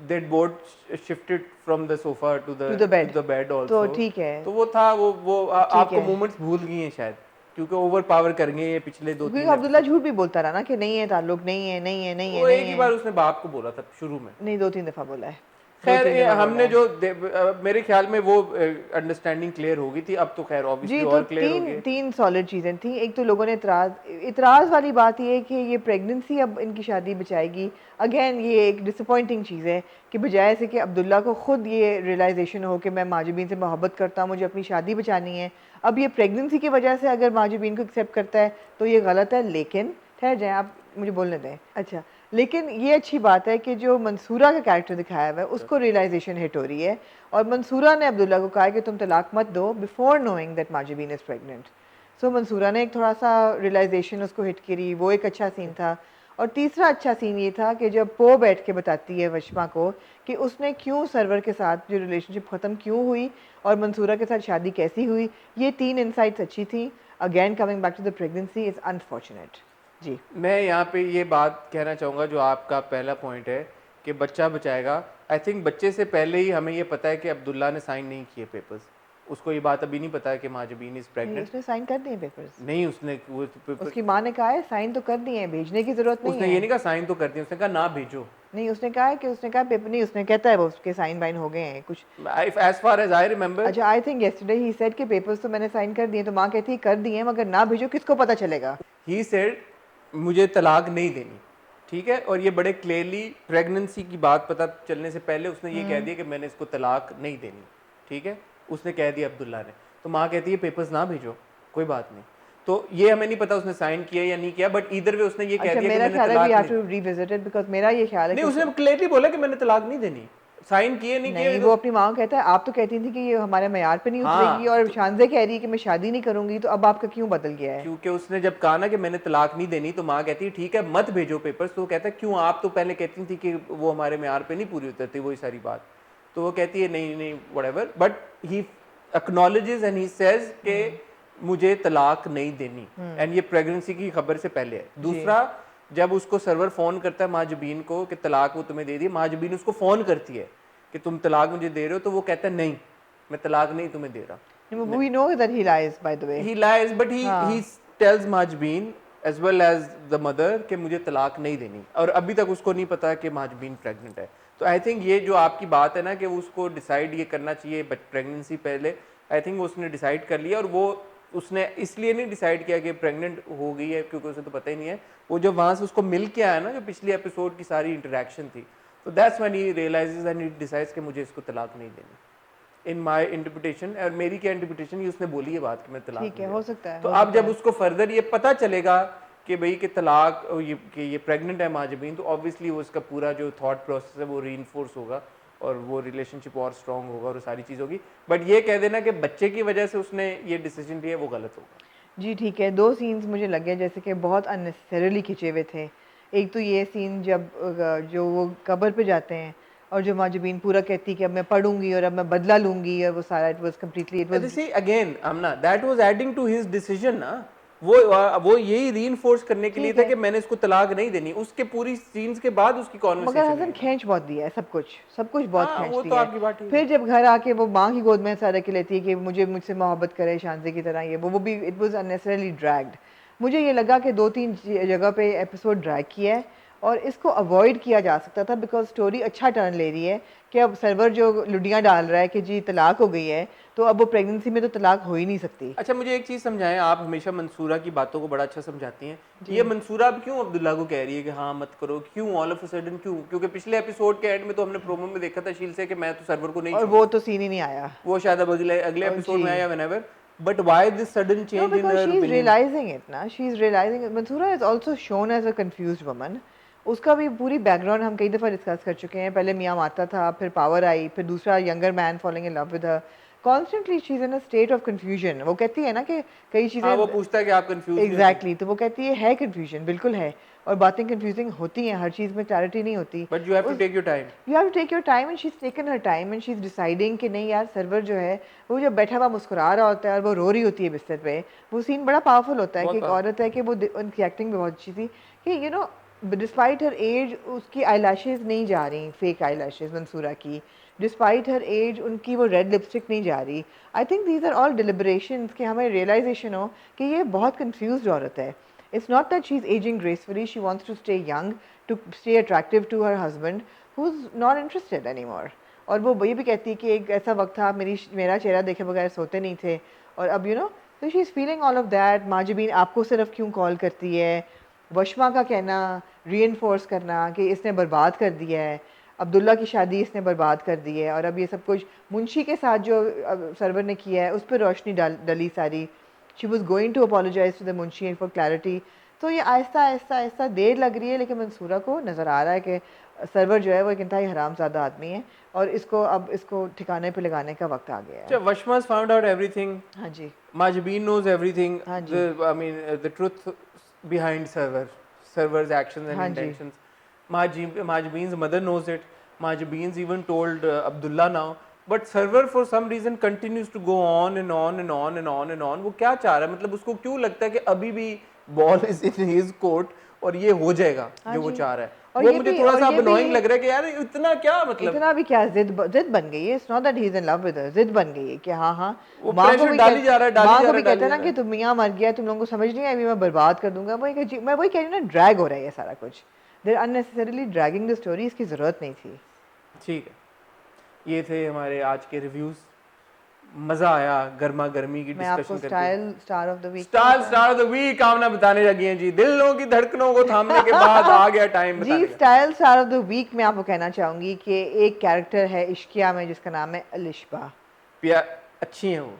A: that board shifted from the sofa to
B: to the bed,
A: the bed
B: तो
A: आल्सो।
B: ठीक है,
A: तो वो था वो
B: ठीक
A: आपको
B: है।
A: मोमेंट्स भूल गई हैं शायद, क्योंकि ओवर पावर कर गए ये पिछले दो
B: क्योंकि
A: तीन
B: अब्दुल्ला
A: एपिसोड।
B: झूठ भी बोलता रहा ना कि नहीं है ताल्लुक, नहीं है नहीं है नहीं है
A: वो एक
B: नहीं
A: ही बार
B: है,
A: उसने बाप को बोला था शुरू में।
B: नहीं 2-3 दफ़ा बोला है,
A: खैर
B: 2-3 दफ़ा बोला
A: हमने
B: है।
A: जो मेरे ख्याल में वो अंडरस्टैंडिंग क्लियर हो गई थी, अब तो खैर ऑब्वियसली
B: जी, तो
A: और क्लियर हो
B: तीन
A: गई।
B: तीन सॉलिड चीज़ें थी। एक तो लोगों ने इतराज़ वाली बात ये है कि ये प्रेगनेंसी अब इनकी शादी बचाएगी। अगेन ये एक डिसअपॉइंटिंग चीज़ है कि बजाय से कि अब्दुल्ला को ख़ुद ये रियलाइजेशन हो कि मैं माजुबीन से मोहब्बत करता हूँ, मुझे अपनी शादी बचानी है, अब ये प्रेगनेंसी की वजह से अगर माजुबीन को एक्सेप्ट करता है तो ये गलत है। लेकिन ठहर जाएँ, आप मुझे बोलने दें। अच्छा, लेकिन ये अच्छी बात है कि जो मंसूरा का कैरेक्टर दिखाया हुआ है उसको रियलाइजेशन हिट हो रही है, और मंसूरा ने अब्दुल्ला को कहा कि तुम तलाक मत दो before knowing that Mahjabeen is pregnant. So Mansoora ने एक थोड़ा सा रियलाइजेशन उसको हिट करी, वो एक अच्छा सीन था। और तीसरा अच्छा सीन ये था कि जब पो बैठ के बताती है वशमा को कि उसने क्यों सरवर के साथ जो रिलेशनशिप ख़त्म क्यों हुई और मंसूरा के साथ शादी कैसी हुई, ये 3 इंसाइट्स अच्छी थी। Again coming back to the pregnancy is unfortunate. जी,
A: मैं यहाँ पे ये बात कहना चाहूँगा जो आपका पहला पॉइंट है कि बच्चा बचाएगा। आई थिंक बच्चे से पहले ही हमें ये पता है कि अब्दुल्ला ने साइन नहीं किए पेपर्स, उसको ये बात अभी नहीं पता है कि माजबीन इज
B: नहीं,
A: प्रेग्नेंट।
B: उसने साइन कर दिए पेपर्स।
A: नहीं, उसने वो पेपर,
B: उसकी माँ ने कहा है साइन तो कर दिए हैं, भेजने की जरूरत नहीं
A: उसने ये
B: है।
A: नहीं कहा साइन तो कर दिया, उसने कहा ना भेजो।
B: नहीं, उसने कहा है कि उसने कहा पेपर नहीं, उसने कहता है वो उसके साइन वाइन हो गए हैं कुछ।
A: As far as I remember,
B: अच्छा, I think yesterday he said कि पेपर्स तो मैंने साइन कर दिए, तो माँ कहती है कर दिए हैं मगर ना भेजो, किसको पता चलेगा।
A: ही सेड मुझे तलाक नहीं देनी, ठीक है, और ये बड़े क्लियरली प्रेगनेंसी की बात पता चलने से पहले उसने ये कह दिया कि मैंने इसको तलाक नहीं देनी, ठीक है, उसने कह दिया अब्दुल्ला ने। तो माँ कहती है पेपर्स ना भेजो, कोई बात नहीं। तो ये हमें नहीं पता उसने साइन किया या नहीं किया, बट इधर वे उसने ये कह
B: अच्छा,
A: दिया कि
B: मेरा
A: मैंने
B: ख्याल है वी
A: तलाक
B: हैव
A: नहीं,
B: टू रिविजिट इट बिकॉज मेरा ये ख्याल है
A: नहीं
B: कि
A: उसने क्लियरली बोला कि मैंने तलाक नहीं देनी, साइन किए नहीं
B: नहीं,
A: किए
B: वो अपनी माँ को कहता है आप तो कहती थी कि ये हमारे मैयार पे नहीं उतरेगी,
A: हाँ,
B: और शानजे कह रही है कि मैं शादी नहीं करूंगी, तो अब आपका क्यों बदल गया है।
A: क्योंकि उसने जब कहा ना कि मैंने तलाक नहीं देनी, तो माँ कहती है ठीक है मत भेजो पेपर्स। तो वो कहता है क्यों, आप तो पहले कहती थी कि वो हमारे म्यार पे नहीं पूरी उतरती, वही सारी बात। तो वो कहती है नहीं नहीं whatever, but he acknowledges and he says कि मुझे तलाक नहीं देनी, एंड ये प्रेगनेंसी की खबर से पहले है। दूसरा, जब उसको सर्वर फोन करता है माजबीन को कि तलाक वो तुम्हें दे दी, माजबीन उसको फोन करती है कि तुम तलाक मुझे दे रहे हो, तो वो कहता है नहीं मैं तलाक नहीं तुम्हें दे रहा।
B: We know that he lies, by the way.
A: He lies, but he
B: हाँ.
A: he tells Mahjabeen as well as the mother कि मुझे तलाक नहीं देनी, और अभी तक उसको नहीं पता कि माजबीन प्रेग्नेंट है। तो आई थिंक ये जो आपकी बात है ना कि उसको डिसाइड ये करना चाहिए प्रेगनेंसी पहले, आई थिंक उसने डिसाइड कर लिया, और वो उसने इसलिए नहीं डिसाइड किया कि प्रेग्नेंट हो गई है क्योंकि उसे तो पता ही नहीं है। वो जब वहाँ से उसको मिल के आया ना, जो पिछले एपिसोड की सारी इंटरेक्शन थी, तो that's when he realizes and he decides कि मुझे इसको तलाक नहीं देनी। इन माई इंटरप्रिटेशन, और मेरी क्या इंटरप्रिटेशन, ये उसने बोली है बात कि मैं तलाक
B: ठीक है,
A: नहीं
B: हो
A: देता।
B: सकता है।
A: तो अब जब उसको फर्दर ये पता चलेगा कि भाई कि तलाक ये प्रेग्नेंट है माजबीन, तो ऑब्वियसली वो उसका पूरा जो थॉट प्रोसेस है वो रीइंफोर्स होगा, और वो रिलेशनशिप और स्ट्रांग होगा, और सारी चीज़ होगी। बट ये कह देना कि बच्चे की वजह से उसने ये डिसीजन लिया, वो गलत होगा।
B: जी ठीक है, दो सीन्स मुझे लगे जैसे कि बहुत अननेसेसरीली खिंचे हुए थे। एक तो ये सीन जब जो वो कब्र पे जाते हैं और जो माजबीन पूरा कहती है कि अब मैं पढ़ूंगी और अब मैं बदला लूंगी, और वो सारा it was completely it was
A: see again Aamna that was adding to his decision ना, वो यही रीइंफोर्स करने के लिए था कि मैंने इसको तलाक नहीं देनी। उसके पूरी सीन्स के बाद उसकी
B: मगर
A: कॉन्वर्सेशन
B: हसन खींच बहुत दिया है, सब कुछ बहुत
A: हाँ,
B: खींच
A: वो
B: दिया
A: तो
B: है।
A: आपकी बात ठीक है।
B: फिर जब घर आके वो माँ की गोद में सारा के लेती है कि मुझसे मोहब्बत करे शांति की तरह, ये वो भी इट वाज अननेसेसरली ड्रैग्ड। मुझे ये लगा कि 2-3 जगह पे एपिसोड ड्रैग किया है, और इसको अवॉइड किया जा सकता था बिकॉज स्टोरी अच्छा टर्न ले रही है कि अब सर्वर जो लुडियाँ डाल रहा है कि जी तलाक हो गई है, तो अब वो प्रेगनेंसी में तो तलाक हो ही नहीं सकती।
A: अच्छा, मुझे एक चीज़ समझाएं, आप हमेशा मंसूरा की बातों को बड़ा अच्छा समझाती हैं। ये मंसूरा अब क्यों अब्दुल्ला को कह रही है कि हाँ मत करो, क्यों ऑल ऑफ अ सडन क्यों? क्योंकि पिछले एपिसोड के एंड में तो हमने प्रोमो में देखा था शील से कि मैं तो सर्वर को नहीं
B: और वो तो सीन ही नहीं आया।
A: वो शायद अब अगले एपिसोड में आया whenever, but why this sudden
B: No,
A: change in
B: because
A: her
B: she's
A: opinion?
B: realizing it ना, she's realizing it. Mansoora is also shown as a confused woman. उसका भी पूरी बैकग्राउंड हम कई दफ़ा डिस्कस कर चुके हैं। पहले मियाँ मारता था, फिर पावर आई, फिर दूसरा younger man following in love with her. Constantly she is in a state of confusion. वो कहती है ना कि कई चीज़ें
A: हाँ, वो पूछता है कि आप कंफ्यूज
B: एग्जैक्टली तो वो कहती है कन्फ्यूजन, बिल्कुल है, और बातें कंफ्यूजिंग होती हैं, हर चीज़ में क्लैरिटी नहीं होती।
A: But you have to take your time.
B: You have to take your time, and she is taken her time, and she is deciding कि नहीं यार सर्वर जो है वो जब बैठा हुआ मुस्कुरा रहा होता है और वो रो रही होती है बिस्तर पे, वो सीन बड़ा पावरफुल होता है कि एक औरत है कि वो उनकी एक्टिंग भी बहुत अच्छी थी कि you know despite her age उसकी आई लैशेज नहीं जा रही, फेक आई लैशेज मंसूरा की, डिस्पाइट हर एज उनकी वो रेड लिपस्टिक नहीं जा रही। I think these are all deliberations कि हमें रियलाइजेशन हो कि ये बहुत कंफ्यूज औरत है। It's not that she's aging gracefully, she wants to stay young, to stay attractive to her husband, who's not interested anymore. और वो ये भी कहती है कि एक ऐसा वक्त था मेरा चेहरा देखे बगैर सोते नहीं थे, और अब यू नो तो she is feeling all of that. Mahjabeen आपको सिर्फ क्यों कॉल करती है, वशमा का कहना रीइंफोर्स करना कि इसने बर्बाद कर दिया है, अब्दुल्ला की शादी इसने बर्बाद कर दी है, और अब ये सब कुछ मुंशी के साथ जो सर्वर ने किया है उस पर रोशनी डली सारी। She was going to apologize to the Munshi for clarity. तो ये आहिस्ता आहिस्ता आहिस्ता देर लग रही है, लेकिन मंसूरा को नज़र आ रहा है कि सर्वर जो है वो एक इंतहाई हरामज़ादा आदमी है, और इसको ठिकाने पे लगाने का वक्त आ गया है।
A: वशमा's found out everything.
B: हाँ जी,
A: Majbeen knows everything.
B: हाँ जी,
A: I mean, the truth behind server's actions and
B: हाँ जी,
A: intentions. Majbeen's mother knows it. Majbeen's even told Abdullah now. But server for some reason continues to go on and on and on and on and on. वो क्या चाह रहा है, मतलब उसको क्यों लगता है कि अभी भी ball is in his court, और ये हो जाएगा जो वो चाह रहा है।
B: और
A: वो
B: ये
A: मुझे
B: भी-
A: थोड़ा
B: और
A: सा
B: ये भी-
A: अननोइंग लग रहा है कि यार इतना क्या मतलब
B: इतना भी क्या, जिद बन गई है। It's not that he is in love with her, जिद बन गई है कि हाँ हाँ
A: वो
B: माँ को
A: प्रेशर
B: भी
A: डाली जा रहा है, डाली
B: माँ
A: जा
B: को
A: रहा
B: भी
A: है, डाली
B: कहता है
A: जा
B: ना
A: रहा
B: कि तुम मियाँ मर गया, तुम लोगों को समझ नहीं है, अभी मैं बर्बाद कर दूंगा। मैं वही कह रही हूँ ना, ड्रैग हो रहा है ये सारा कुछ। They're unnecessarily dragging the story, इसकी जरूरत नहीं थी।
A: ठीक है, ये थे हमारे आज के रिव्यूज। मजा आया गर्मा गर्मी की
B: मैं आपको
A: डिस्कशन करके।
B: Star of the week
A: star of the week Amna बताने लगी हैं जी। दिलों की धड़कनों को थामने के बाद आ गया टाइम
B: जी,
A: बताने का।
B: स्टार ऑफ द वीक में आपको कहना चाहूंगी कि एक कैरेक्टर है इश्किया में जिसका नाम है अलिशबा।
A: अच्छी हैं वो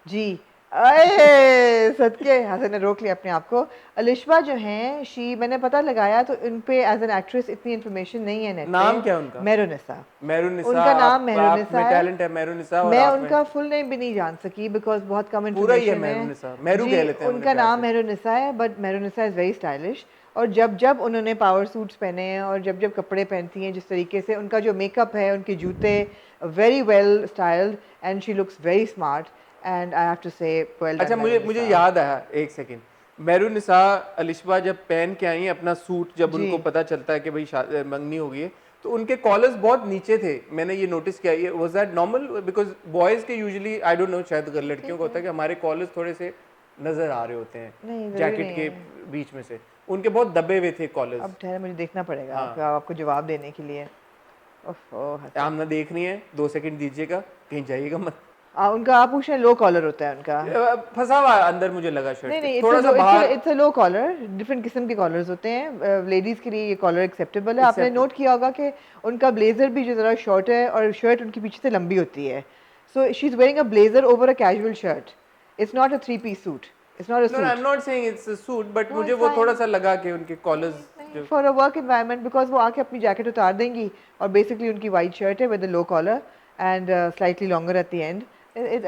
B: जी, अरे सदके, हसन ने रोक लिया अपने आप को। अलिशबा जो हैं, मैंने पता लगाया तो इन पे एज एन एक्ट्रेस इतनी इन्फॉर्मेशन नहीं है नेट पे।
A: नाम क्या है उनका?
B: मेहरुनिसा।
A: मेहरुनिसा।
B: उनका नाम
A: आप
B: मेहरुनिसा
A: में
B: है।
A: टैलेंट है मेहरुनिसा और
B: मैं
A: आप में
B: उनका फुल नेम भी नहीं जान सकी बिकॉज बहुत कम
A: पूरा ही है
B: इन्फॉर्मेशन है।
A: मेहरुनिसा, मेहरू
B: जी,
A: कह लेते हैं
B: उनका नाम मेहरुनिसा है, but Mehrunnisa is very stylish. और जब जब उन्होंने पावर सूट्स पहने हैं और जब जब कपड़े पहनती हैं, जिस तरीके से उनका जो मेकअप है, उनके जूते, very well styled and she looks very smart and I have to say well done.
A: अच्छा, मुझे याद आया, एक सेकंड। मेहरुनिसा अलिशबा जब पहन के आई अपना सूट, जब उनको पता चलता है कि भाई मंगनी हो गई है, तो उनके कॉलर्स बहुत नीचे थे। मैंने ये नोटिस किया। ये was that normal? Because boys के यूजुअली, आई डोंट नो, शायद लड़कियों का होता है कि हमारे कॉलर्स थोड़े से नजर आ रहे होते हैं जैकेट के बीच में से। उनके बहुत दबे हुए थे कॉलर्स।
B: अब ठहर, मुझे देखना पड़ेगा आपको जवाब देने के लिए।
A: आमना देख रही है, 2 सेकंड दीजिएगा, कहीं जाइएगा मत।
B: उनका आप पूछ रहे, लो कॉलर होता है उनका?
A: फंसा हुआ अंदर मुझे लगा शर्ट।
B: नहीं,
A: थोड़ा सा बाहर।
B: It's a low collar. Different किस्म के कॉलर्स होते हैं। लेडीज के लिए ये कॉलर एक्सेप्टेबल है। आपने नोट किया होगा कि उनका ब्लेजर भी जो ज़रा शॉर्ट है और शर्ट उनके पीछे से लंबी होती है। So she is wearing a blazer over a casual shirt. It's not a 3-piece suit, it's not a suit.
A: I am not saying it's a suit, but मुझे वो थोड़ा सा लगा कि उनके collars
B: for a work environment, because वो आके अपनी जैकेट उतार देंगी और बेसिकली उनकी वाइट शर्ट है with low collar and slightly longer at the end.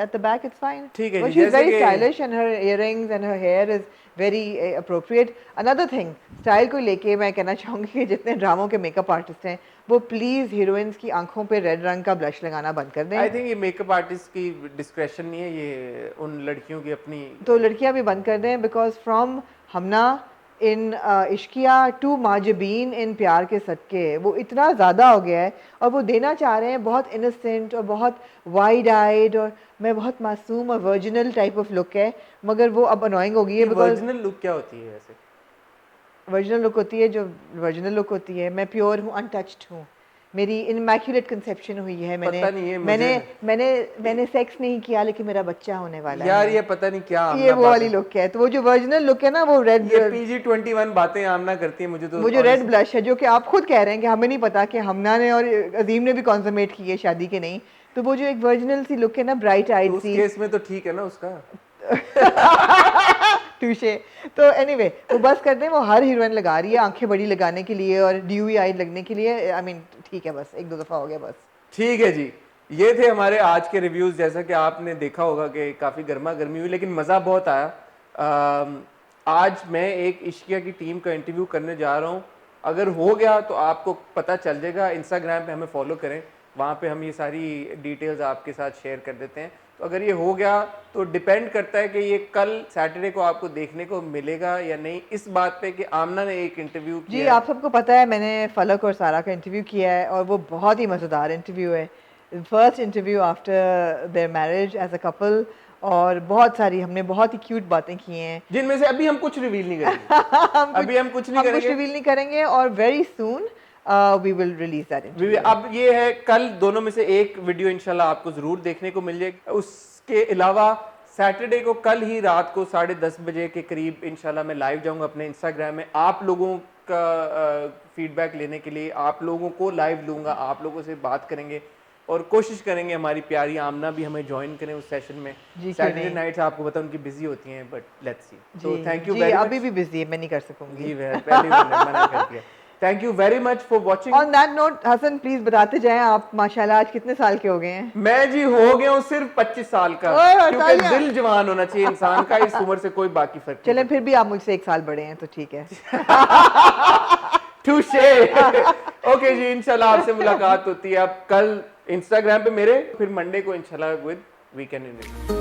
B: At the back it's fine.
A: ठीक है
B: But
A: जी,
B: she's very
A: कि
B: stylish and her earrings and her hair is very appropriate. Another thing, style को लेके मैं कहना चाहूँगी कि जितने ड्रामों के मेकअप आर्टिस्ट हैं, वो प्लीज़ हीरोइंस की आंखों पे रेड रंग का ब्लश लगाना बंद कर दें।
A: आई थिंक ये मेकअप आर्टिस्ट की डिस्क्रेशन नहीं है, ये उन लड़कियों की अपनी।
B: तो लड़कियां भी बंद कर दें, because from Hamna in Ishqiya to Mahjabeen in Pyar ke सदके वो इतना ज़्यादा हो गया है और वो देना चाह रहे हैं बहुत इनोसेंट और बहुत वाइड आइड और मैं बहुत मासूम और वर्जिनल टाइप ऑफ लुक है, मगर वो अब अनोइंग हो गई है।
A: वर्जिनल लुक क्या होती है वैसे?
B: वर्जिनल लुक होती है जो वर्जिनल लुक होती है, मैं प्योर हूँ, अनटच्ड हूँ, मेरी इनमैक्युलेट कंसेप्शन हुई है। मैंने सेक्स नहीं किया लेकिन मेरा बच्चा होने वाला है।
A: यार ये पता नहीं क्या
B: ये वो वाली लुक है। तो वो जो वर्जिनल लुक है ना, वो रेड,
A: ये PG-21 बातें आमना करती है मुझे तो।
B: वो जो रेड ब्लश है, जो कि आप खुद कह रहे हैं कि हमें नहीं पता कि हमना ने और अजीम ने भी कॉन्समेट की है शादी के नहीं, तो वो जो एक वर्जिनल सी लुक है ना, ब्राइट आइड सी,
A: उस केस में तो ठीक है ना उसका।
B: टूशे। तो एनीवे वो बस कर दें, वो हर हीरोइन लगा रही है आंखें बड़ी लगाने के लिए और ड्यूई आई लगने के लिए। आई मीन ठीक है, बस 1-2 दफ़ा हो गया बस।
A: ठीक है जी, ये थे हमारे आज के रिव्यूज। जैसा कि आपने देखा होगा कि काफ़ी गर्मा गर्मी हुई लेकिन मज़ा बहुत आया। आज मैं एक इश्किया की टीम का इंटरव्यू करने जा रहा हूँ। अगर हो गया तो आपको पता चल जाएगा। इंस्टाग्राम पे हमें फॉलो करें, वहाँ पे हम ये सारी डिटेल्स आपके साथ शेयर कर देते हैं। तो अगर ये हो गया तो डिपेंड करता है कि ये कल सैटरडे को आपको देखने को मिलेगा या नहीं, इस बात पे कि आमना ने एक इंटरव्यू किया।
B: जी, आप सबको पता है मैंने फलक और सारा का इंटरव्यू किया है और वो बहुत ही मज़ेदार इंटरव्यू है। First interview after their marriage as a couple और बहुत सारी हमने बहुत ही क्यूट बातें की हैं,
A: जिनमें से अभी हम कुछ रिवील नहीं करेंगे। अभी हम कुछ
B: रिवील नहीं करेंगे और very soon we will release that interview.
A: अब ये है, कल दोनों में से एक वीडियो इंशाल्लाह आपको जरूर देखने को मिल जाएगी। उसके अलावा सैटरडे को कल ही रात को 10:30 बजे के करीब इंशाल्लाह मैं लाइव जाऊंगा अपने इंस्टाग्राम में आप लोगों का फीडबैक लेने के लिए। आप लोगों को लाइव लूंगा, आप लोगों से बात करेंगे और कोशिश करेंगे हमारी प्यारी आमना भी हमें ज्वाइन करें उस सेशन में। सैटरडे नाइट्स आपको पता उनकी बिजी होती हैं, बट लेट्स सी। तो थैंक यू वेरी मच।
B: अभी भी बिजी है, मैं नहीं कर सकूंगी
A: जी, पहले मैंने मना कर दिया। Thank you very much for watching.
B: On that note Hasan please बताते जाएं, आप माशाल्लाह आज कितने साल के हो गए हैं?
A: मैं जी हो गया हूँ सिर्फ 25 साल का, क्योंकि दिल जवान होना चाहिए इंसान का, इस उम्र से कोई बाकी फर्क नहीं।
B: चलें, फिर भी आप मुझसे 1 साल बड़े हैं तो ठीक है।
A: ठूशे। ओके जी, इंशाल्लाह आपसे मुलाकात होती है अब कल इंस्टाग्राम पे मेरे, फिर मंडे को इंशाल्लाह विद वीकेंड इन।